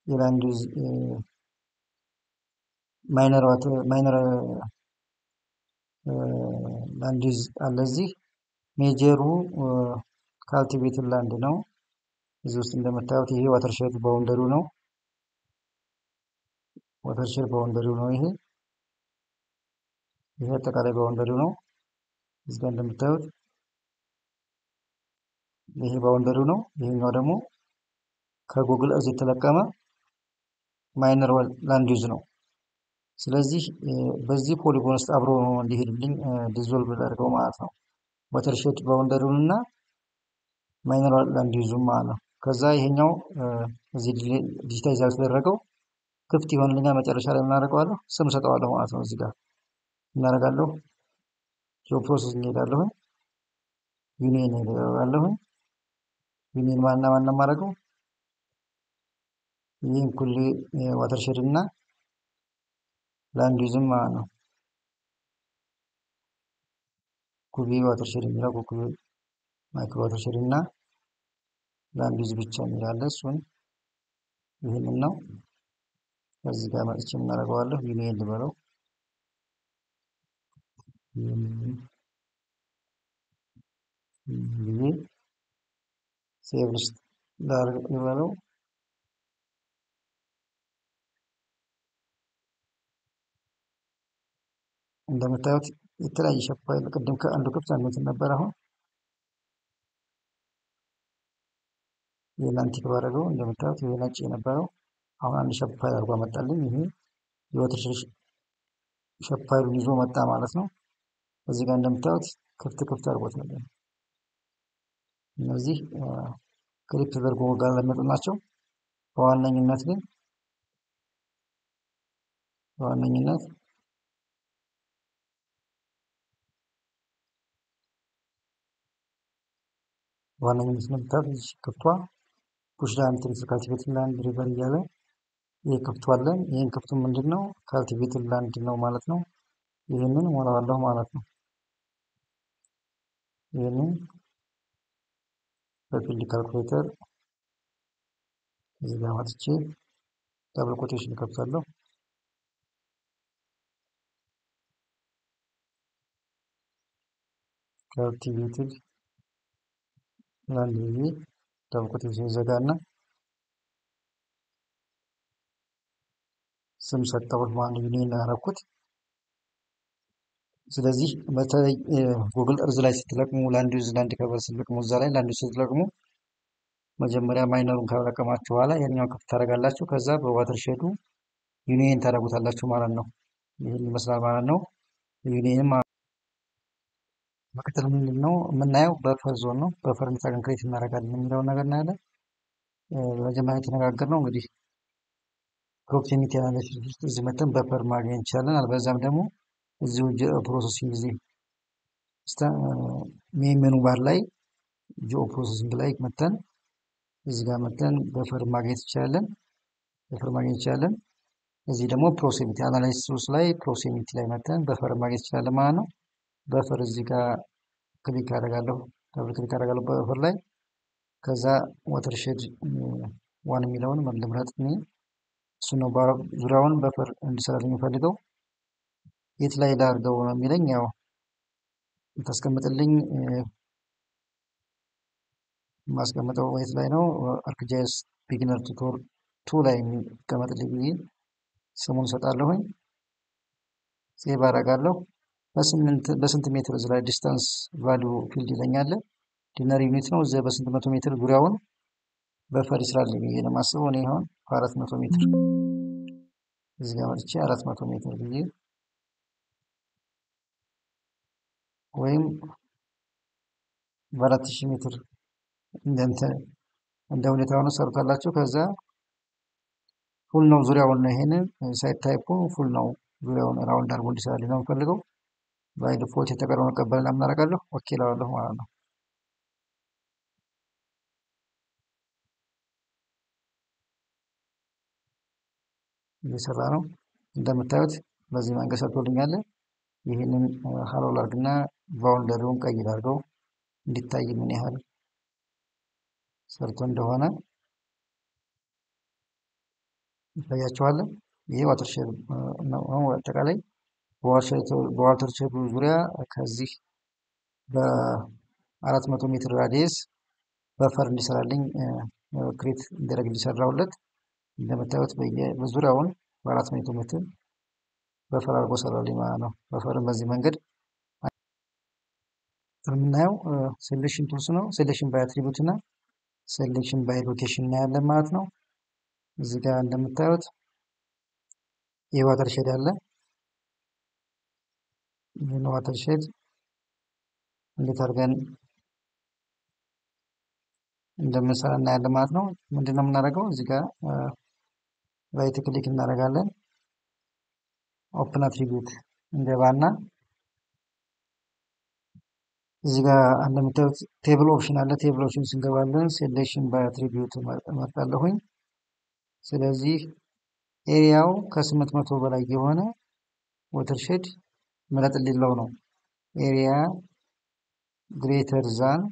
የላንድ ማይነር ላንድ ዩዝ አለ። እዚህ ሜጀሩ ካልቲቬትድ ላንድ ነው። እዚህ ውስጥ እንደምታዩት ይሄ ዋተርሼድ ባውንደሪው ነው። ዋተርሼድ ባውንደሪው ነው። ይሄ አጠቃላይ ባውንደሪው ነው። እዚህ ጋር እንደምታዩት ይሄ ባውንደሪው ነው። ይሄኛው ደግሞ ከጉግል እርዝ የተለቀመ ማይነር ላንድ ዩዝ ነው። ስለዚህ በዚህ ፖሊጎን ውስጥ አብሮ እንዲሄድልኝ ዲዞልቭ አድርገው ማለት ነው። ዋተርሼድ ባውንደሪውን እና ማይነር ላንድ ዩዙን ማለት ነው። ከዛ ይሄኛው እዚህ ዲጂታይዝ ያልተደረገው ክፍት ይሆንልኛል። መጨረሻ ላይ እናደርገዋለሁ ስም ሰጠዋለሁ ማለት ነው። እዚህ ጋር እናደርጋለሁ ጂኦ ፕሮሰሲንግ እንሄዳለሁ። ዩኒየን እንሄዳለሁ። ዩኒየን ማና ማድረገው ይህን ኩሊ ዋተርሼድ እና ላንድ ዩዝም ማለት ነው። ኩቢ ዋተርሼድ የሚለው ኩቢ ማይክሮ ዋተርሼድ እና ላንድ ዩዝ ብቻ የሚላለ እሱን ይህንን ነው። ከዚህ ጋር መጥቼ እናደርገዋለሁ ዩኒየን ልበለው። ይሄ ሴቭ ላድርግ ልበለው። እንደምታዩት የተለያየ ሼፕ ፋይል ቅድም ከአንዱ ክፍት አንዱ ነበር። አሁን ይሄን አንቲክ ባደረገው እንደምታዩት ይሄ ነጭ የነበረው አሁን አንድ ሼፕ ፋይል አድርጎ አመጣልኝ። ይሄ የዋተርሼድ ሼፕ ፋይሉን ይዞ መጣ ማለት ነው። እዚህ ጋር እንደምታዩት ክፍት አድርጎታል። እነዚህ ክሊፕ ተደርጎ ጋር ለመጡ ናቸው። በዋነኝነት እንደምታዩት እዚህ ክፍቷ ፑሽ ዳውን ትሪፕል ካልቲቬትድ ላንድ ሪቨር እያለ ይሄ ክፍቱ አለን። ይሄን ክፍቱ ምንድን ነው? ካልቲቬትድ ላንድ ነው ማለት ነው። ይህንን ሞላዋለሁ ማለት ነው። ይህንን በፊልድ ካልኩሌተር እዚህ ጋር መጥቼ ዳብል ኮቴሽን ከፍታለሁ። ካልቲቬትድ ላንድ ብዬ ደብል ኮቴሽን ዘጋና ስም ሰጠሁት ማለት ዩኒየን ያደረኩት። ስለዚህ በተለይ ጉግል እርዝ ላይ ስትለቅሙ ላንድ ዩዝ ላንድ ከቨር ስትለቅሙ እዛ ላይ ላንድ ዩዝ ስትለቅሙ መጀመሪያ ማይነሩን ከለቀማችሁ በኋላ ያኛውን ክፍት ታደርጋላችሁ። ከዛ በዋተር ሼዱ ዩኒየን ታደርጉታላችሁ ማለት ነው። ይህን ይመስላል ማለት ነው። ዩኒየን መቀጠል ምንድን ነው የምናየው? በፈር ዞን ነው። በፈር እንዴት አድርገን ክሬት እናደርጋለን የሚለውን ነገር እናያለን። በመጀመሪያ የተነጋገርነው እንግዲህ ፕሮክሲሚቲ አናሊሲስ ውስጥ እዚህ መተን በፈር ማግኘት እንችላለን። አልበዛም ደግሞ እዚሁ ፕሮሰሲንግ ጊዜ ሜን ሜኑ ባር ላይ ጂኦ ፕሮሰሲንግ ላይ መተን እዚህ ጋር መተን በፈር ማግኘት እንችላለን። እዚህ ደግሞ ፕሮክሲሚቲ አናሊሲስ ላይ ፕሮክሲሚቲ ላይ መተን በፈር ማግኘት እንችላለን ማለት ነው። በፈር እዚህ ጋር ክሊክ አደርጋለሁ፣ ደብል ክሊክ አደርጋለሁ በፈር ላይ። ከዛ ዋተርሼድ ዋን የሚለውን ልምረጥ። እሱ ነው ዙሪያውን በፈር እንዲሰራልኝ የሚፈልገው። የት ላይ ላድርገው ነው የሚለኝ። ያው ታስቀምጥልኝ ማስቀምጠው የት ላይ ነው? አርክጂኤስ ቢግነር ቱቶር 2 ላይ የሚቀመጥልኝ ብዬ ስሙን ሰጣለሁኝ። ሴቭ አደርጋለሁ። በስንት ሜትር እዚህ ላይ ዲስታንስ ቫልዩ ፊልድ ይለኛል። ዲነር ዩኒት ነው። እዚህ በስንት መቶ ሜትር ዙሪያውን በፈር ይስራልኝ ብዬ ነው የማስበው። እኔ አሁን በ400 ሜትር እዚህ ጋር መጥቼ 400 ሜትር ብዬ ወይም በ4000 ሜትር እንደ ሁኔታው ነው ሰሩታላችሁ። ከዛ ፉል ነው ዙሪያውን ነው። ይሄንን ሳይት ታይፑ ፉል ነው ዙሪያውን ራውንድ አድርጎ እንዲሰራልኝ ነው የምፈልገው። ባይ ዲፎልት የተቀረውን እቀበልና ምን አደርጋለሁ? ኦኬ እለዋለሁ ማለት ነው። እየሰራ ነው እንደምታዩት በዚህ መንገድ ሰርቶልኛል። ይህንን ሀሎ ላድርግና ባውንደሪውን ቀይ ላድርገው እንዲታይ ምን ያህል ሰርቶ እንደሆነ ይታያችኋል። ይሄ ዋተርሼድ ነው። አጠቃላይ በዋተርሼዱ ዙሪያ ከዚህ በ400 ሜትር ራዲየስ በፈር እንዲሰራልኝ ክሬት እንዲያደርግ እንዲሰራውለት እንደምታዩት በዙሪያውን በ400 ሜትር በፈር አድርጎ ሰራልኝ ማለት ነው። በፈርን በዚህ መንገድ የምናየው ሴሌክሽን ቱልስ ነው። ሴሌክሽን ባይ አትሪቢዩት እና ሴሌክሽን ባይ ሎኬሽን እናያለን ማለት ነው። እዚህ ጋር እንደምታዩት የዋተርሼድ አለ። ይህን ዋተርሼድ እንዴት አድርገን እንደምንሰራ እናያለን ማለት ነው። ምንድነው የምናደርገው? እዚህ ጋር ራይት ክሊክ እናደርጋለን። ኦፕን አትሪቢዩት እንገባና እዚህ ጋር እንደምታዩት ቴብል ኦፕሽን አለ። ቴብል ኦፕሽን ስንገባለን ሴሌክሽን ባይ አትሪቢዩት እመርጣለሁኝ። ስለዚህ ኤሪያው ከ800 በላይ የሆነ ዋተርሼድ ምረጥ ሊለው ነው። ኤሪያ ግሬተር ዛን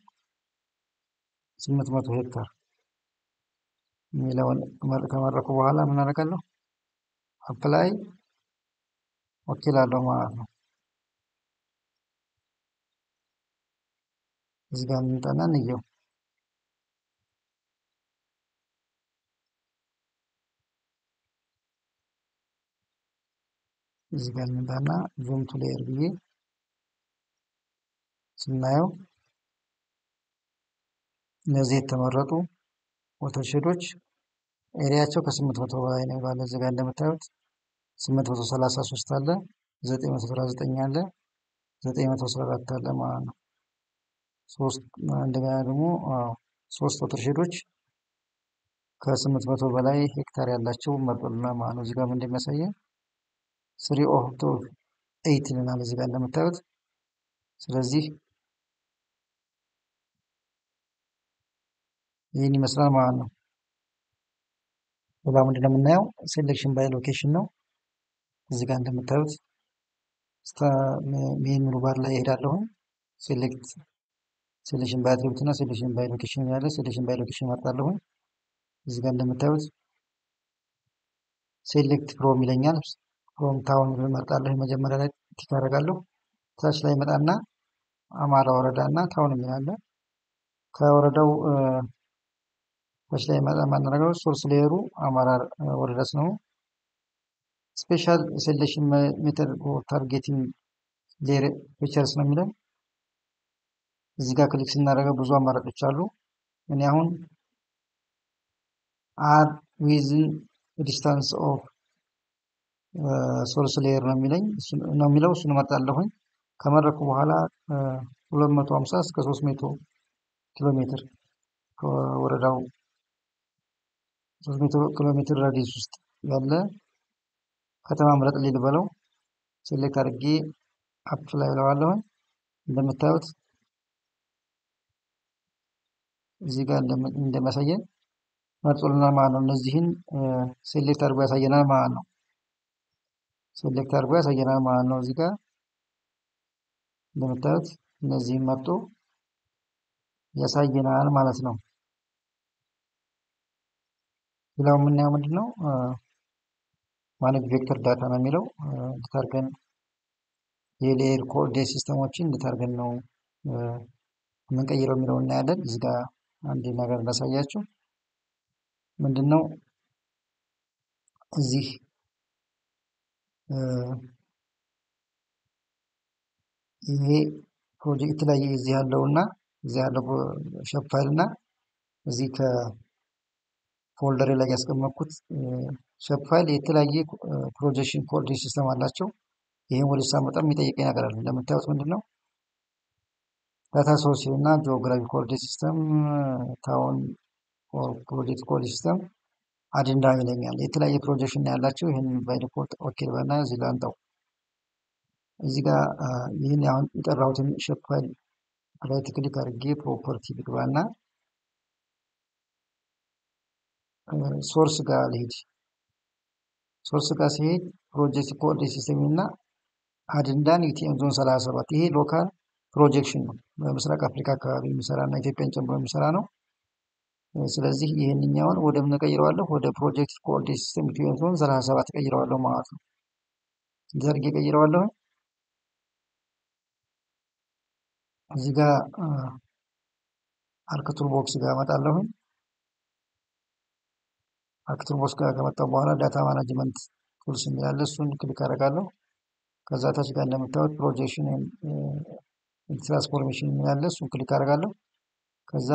800 ሄክታር የሚለውን ከመረኩ በኋላ ምን አደርጋለሁ? አፕላይ ኦኬ ላለው ማለት ነው። እዚህ ጋር እንምጣና እንየው። እዚህ ጋር እንምጣና ዙም ቱ ሌየር ብዬ ስናየው እነዚህ የተመረጡ ዋተርሼዶች ኤሪያቸው ከ800 በላይ ነው ባለ። እዚህ ጋር እንደምታዩት 833 አለ፣ 919 አለ፣ 914 አለ ማለት ነው። እንደገና ደግሞ 3 ዋተርሼዶች ከ800 በላይ ሄክታር ያላቸው መርጦልናል ማለት ነው። እዚህ ጋር እንደሚያሳየን 3 ኦፍ 8 ይለናል እዚህ ጋር እንደምታዩት። ስለዚህ ይህን ይመስላል ማለት ነው። ሌላ ምንድነው የምናየው? ሴሌክሽን ባይ ሎኬሽን ነው። እዚህ ጋር እንደምታዩት ሜን ሜኑ ባር ላይ እሄዳለሁ። ሴሌክሽን ባይ አትሪቢዩት እና ሴሌክሽን ባይ ሎኬሽን ያለ ሴሌክሽን ባይ ሎኬሽን እመርጣለሁ። እዚህ ጋር እንደምታዩት ሴሌክት ፍሮም ይለኛል። ፍሮም ታውን እመርጣለሁ። መጀመሪያ ላይ ቲክ አደርጋለሁ። ታች ላይ መጣና አማራ ወረዳ እና ታውን የሚል አለ። ከወረዳው ታች ላይ የማናደርገው ሶርስ ሌየሩ አማራ ወረዳ ነው። ስፔሻል ሴሌክሽን ሜተድ ኦር ታርጌቲንግ ሌየር ፊቸርስ ነው የሚለን። እዚህ ጋር ክሊክ ስናደርገው ብዙ አማራጮች አሉ። እኔ አሁን አር ዊዝን ዲስታንስ ኦፍ ሶርስ ሌየር ነው የሚለው እሱን እመርጣለሁኝ። ከመረኩ በኋላ 250 እስከ 300 ኪሎ ሜትር ከወረዳው 300 ኪሎ ሜትር ራዲየስ ውስጥ ያለ ከተማ ምረጥልኝ ልበለው። ሴሌክት አድርጌ አፕላይ እለዋለሁኝ። እንደምታዩት እዚህ ጋር እንደሚያሳየን መርጦልናል ማለት ነው። እነዚህን ሴሌክት አድርጎ ያሳየናል ማለት ነው። ሴሌክት አድርጎ ያሳየናል ማለት ነው። እዚህ ጋር እንደምታዩት እነዚህን መርጦ ያሳየናል ማለት ነው። ሌላው የምናየው ምንድነው? ማኔጅ ቬክተር ዳታ ነው የሚለው። እንድታርገን የሌየር ኮኦርዲኔት ሲስተሞችን እንድታርገን ነው የምንቀይረው የሚለው እናያለን። እዚህ ጋር አንድ ነገር እንዳሳያችሁ ምንድነው እዚህ ይሄ ፕሮጀክት ላይ እዚህ ያለውና እዚህ ያለው ሼፕ ፋይል እና እዚህ ከፎልደር ላይ ያስቀመጥኩት ሼፕ ፋይል የተለያየ ፕሮጀክሽን ኮኦርዲኔት ሲስተም አላቸው። ይሄን ወደ ሳመጣ የሚጠይቀኝ ነገር አለ። እንደምታዩት ምንድነው ዳታ ሶርስ እና ጂኦግራፊ ኮኦርዲኔት ሲስተም ታውን ኦር ፕሮጀክት ኮኦርዲኔት ሲስተም አጀንዳ ይለኛል። የተለያየ ፕሮጀክሽን ያላቸው ይሄን ባይ ዲፎልት ኦኬ በና እዚህ ጋር አንተው እዚህ ጋር ይህን አሁን የጠራሁትን ሼፕ ፋይል ራይት ክሊክ አድርጌ ፕሮፐርቲ ልግባና ሶርስ ጋር ልሄድ። ሶርስ ጋር ሲሄድ ፕሮጀክት ኮኦርዲኔት ሲስተም እና አጀንዳን ኢቲኤም ዞን 37 ይሄ ሎካል ፕሮጀክሽን ነው። በምስራቅ አፍሪካ አካባቢ የሚሰራ እና ኢትዮጵያን ጨምሮ የሚሰራ ነው። ስለዚህ ይህንኛውን ወደ ምን ቀይረዋለሁ? ወደ ፕሮጀክት ኮኦርዲኔት ሲስተም ኢቲኤም ዞን 37 ቀይረዋለሁ ማለት ነው። እንደዚህ አድርጌ ቀይረዋለሁ። እዚህ ጋር አርክ ቱል ቦክስ ጋር እመጣለሁ። አርክ ቱል ቦክስ ጋር ከመጣሁ በኋላ ዳታ ማኔጅመንት ቱልስ የሚላለ እሱን ክሊክ አደርጋለሁ። ከዛ ታች ጋር እንደምታዩት ፕሮጀክሽን ትራንስፎርሜሽን የሚላለ እሱን ክሊክ አደርጋለሁ። ከዛ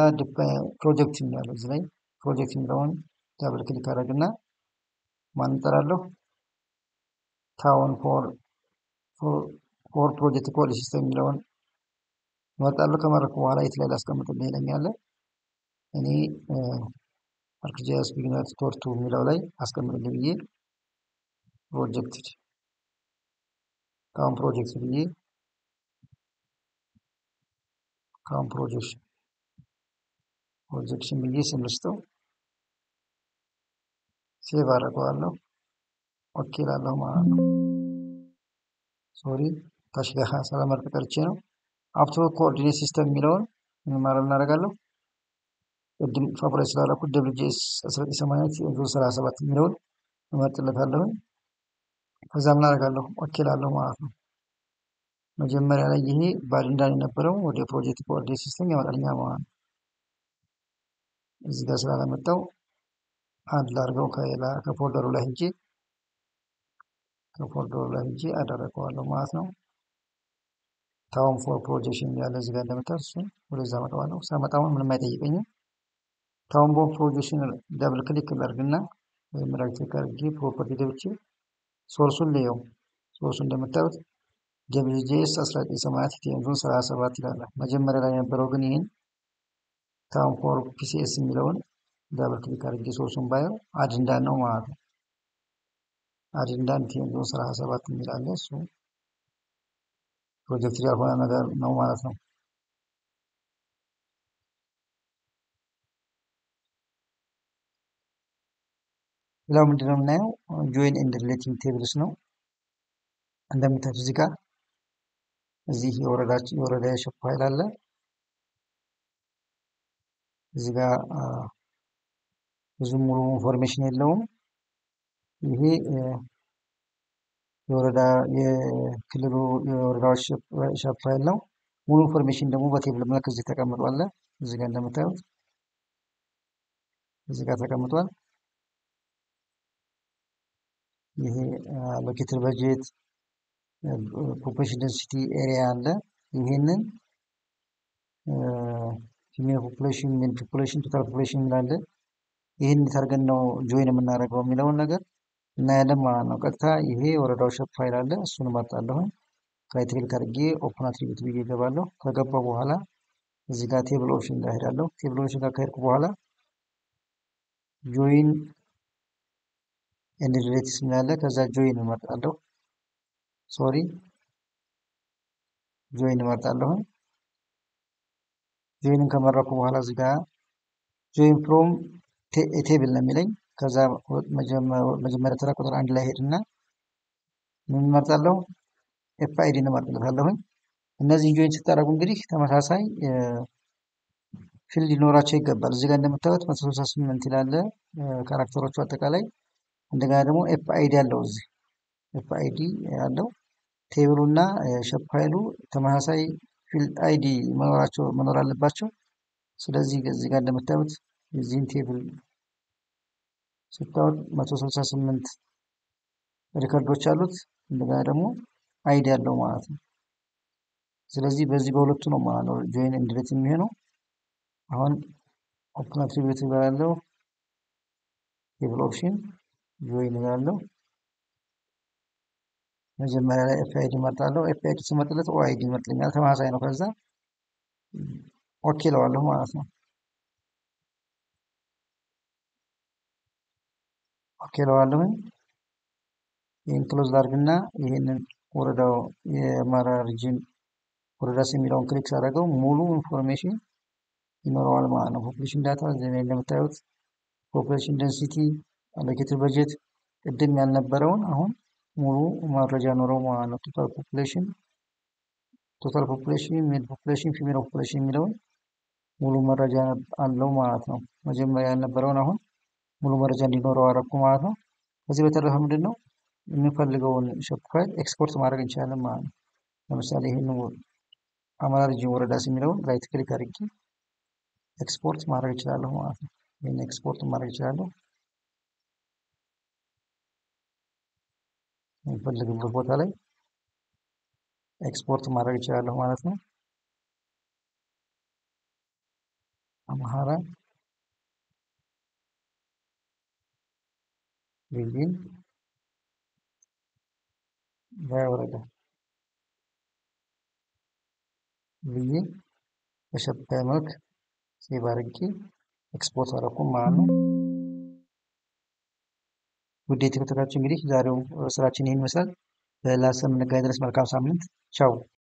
ፕሮጀክት የሚላለ እዚህ ላይ ፕሮጀክት የሚለውን ዳብል ክሊክ አደርግና ማን እጠራለሁ? ታውን ፎር ፕሮጀክት ኮኦርዲኔት ሲስተም የሚለውን እመርጣለሁ። ከመረጥኩ በኋላ የት ላይ ላስቀምጥልህ ይለኛል። እኔ አርክጂኤስ ቢግነር ቱቶር 2 የሚለው ላይ አስቀምጥልኝ ብዬ ፕሮጀክት ታውን ፕሮጀክት ብዬ ታውን ፕሮጀክሽን ብዬ ስም ልስጠው። ሴቭ አደርገዋለሁ። ኦኬ እላለሁ ማለት ነው። ሶሪ ታች ጋር ሳላመርጥ ቀርቼ ነው። አፕቶ ኮኦርዲኔት ሲስተም የሚለውን ምን ማለት እናደርጋለሁ? ቅድም ፋብራይት ስላደረኩት WGS 1980 የሚለውን እመርጥለታለሁ። ከዛ ምን አደርጋለሁ? ኦኬ እላለሁ ማለት ነው። መጀመሪያ ላይ ይሄ ባድንዳን የነበረው ወደ ፕሮጀክት ኮኦርዲኔት ሲስተም ያመጣልኛል ማለት ነው። እዚህ ጋር ስላላመጣው አንድ ላድርገው ከፎልደሩ ላይ ሄጄ አደረገዋለሁ ማለት ነው። ታውን ፎር ፕሮጀክሽን ያለ እዚህ ጋር እንደምታዩት እሱን ወደዛ አመጣዋለሁ። ሳመጣውን ምንም አይጠይቀኝም። ታውን ፎር ፕሮጀክሽን ዳብል ክሊክ ላድርግና ወይም ራይት ክሊክ አድርጌ ፕሮፐርቲ ገብቼ ሶርሱን ልየው። ሶርሱ እንደምታዩት WGS 1980 ኢቲኤም ዞን 37 ይላል። መጀመሪያ ላይ የነበረው ግን ይህን ታውን ፎር ፒሲኤስ የሚለውን ዳብል ክሊክ አድርጌ ሶርሱን ባየው አጀንዳን ነው ማለት ነው። አጀንዳን ኢቲኤም ዞን 37 የሚላለ እሱ ፕሮጀክት ያልሆነ ነገር ነው ማለት ነው። ሌላው ምንድነው የምናየው? ጆይን ኤንድ ሪሌቲንግ ቴብልስ ነው። እንደምታዩት እዚህ ጋር እዚህ የወረዳ ሼፕ ፋይል አለ። እዚህ ጋር ብዙ ሙሉ ኢንፎርሜሽን የለውም። ይሄ የወረዳዎች ሼፕ ፋይል ነው። ሙሉ ኢንፎርሜሽን ደግሞ በቴብል መልክ እዚህ ተቀምጧል። እዚህ ጋር እንደምታዩት እዚህ ጋር ተቀምጧል። ይሄ ሎኬትድ በጀት ፖፑሌሽን ዴንሲቲ ኤሪያ አለ። ይሄንን ፊሜል ፖፑሌሽን፣ ሜል ፖፑሌሽን፣ ቶታል ፖፑሌሽን ይላል። ይህን ታርገን ነው ጆይን የምናደርገው የሚለውን ነገር እናያለን ማለት ነው። ቀጥታ ይሄ ወረዳው ሸፕ ፋይል አለ። እሱን እመርጣለሁ። ራይት ክሊክ አድርጌ ኦፕን አትሪቢዩት ብዬ እገባለሁ። ከገባሁ በኋላ እዚህ ጋር ቴብል ኦፕሽን ጋር ሄዳለሁ። ቴብል ኦፕሽን ጋር ከሄድኩ በኋላ ጆይን ኤንድ ዲሌትስ የሚላለ ከዛ ጆይን እመርጣለሁ። ሶሪ ጆይን እመርጣለሁ። ጆይንን ከመረኩ በኋላ እዚህ ጋር ጆይን ፍሮም ቴብል ነው የሚለኝ። ከዛ መጀመሪያ ተራ ቁጥር 1 ላይ ሄድና ምን እመርጣለሁ? ኤፍ አይ ዲ እመርጥለታለሁኝ። እነዚህን ጆይን ስታደርጉ እንግዲህ ተመሳሳይ ፊልድ ሊኖራቸው ይገባል። እዚህ ጋር እንደምታዩት 168 ይላል ካራክተሮቹ አጠቃላይ። እንደገና ደግሞ ኤፍ አይ ዲ አለው። እዚህ ኤፍ አይ ዲ ያለው ቴብሉ እና ሸፕ ፋይሉ ተመሳሳይ ፊልድ አይዲ መኖር አለባቸው። ስለዚህ እዚህ ጋር እንደምታዩት የዚህን ቴብል ስታዩት 168 ሪከርዶች አሉት። እንደገና ደግሞ አይዲ ያለው ማለት ነው። ስለዚህ በዚህ በሁለቱ ነው ማለት ነው ጆይን ኤንድ ዲሌት የሚሆነው። አሁን ኦፕን አትሪቢዩት ይባላል። ቴብል ኦፕሽን ጆይን ይላል። መጀመሪያ ላይ ኤፍ አይዲ እመርጣለሁ። ኤፍ አይዲ ስመርጥለት ኦ አይዲ ይመርጥልኛል። ተመሳሳይ ነው። ከዛ ኦኬ እለዋለሁ ማለት ነው። ኦኬ እለዋለሁ። ይህን ክሎዝ ላድርግና ይህንን ወረዳው የአማራ ሪጅን ወረዳስ የሚለውን ክሊክ ሳደርገው ሙሉ ኢንፎርሜሽን ይኖረዋል ማለት ነው። ፖፑሌሽን ዳታ እዚህ ላይ እንደምታዩት ፖፑሌሽን ዴንሲቲ፣ አሎኬትድ በጀት ቅድም ያልነበረውን አሁን ሙሉ መረጃ ኖረው ማለት ነው። ቶታል ፖፑሌሽን፣ ሜል ፖፑሌሽን፣ ፊሜል ፖፑሌሽን የሚለውን ሙሉ መረጃ አለው ማለት ነው። መጀመሪያ ያልነበረውን አሁን ሙሉ መረጃ እንዲኖረው አደረኩ ማለት ነው። ከዚህ በተረፈ ምንድን ነው የምንፈልገውን ሸፕ ፋይል ኤክስፖርት ማድረግ እንችላለን ማለት ነው። ለምሳሌ ይህን አማራ ሪጅን ወረዳስ የሚለውን ራይት ክሊክ አድርጌ ኤክስፖርት ማድረግ እችላለሁ ማለት ነው። ይህን ኤክስፖርት ማድረግ እችላለሁ የሚፈልግበት ቦታ ላይ ኤክስፖርት ማድረግ እችላለሁ ማለት ነው። አማራ ሪጅን በወረዳ ብዬ በሸፕ ፋይል መልክ ሴቭ አድርጌ ኤክስፖርት አደረኩ ማለት ነው። ውድ የተከታታዮች እንግዲህ ዛሬው ስራችን ይህን ይመስላል። በሌላ ስም እንገናኝ ድረስ መልካም ሳምንት። ቻው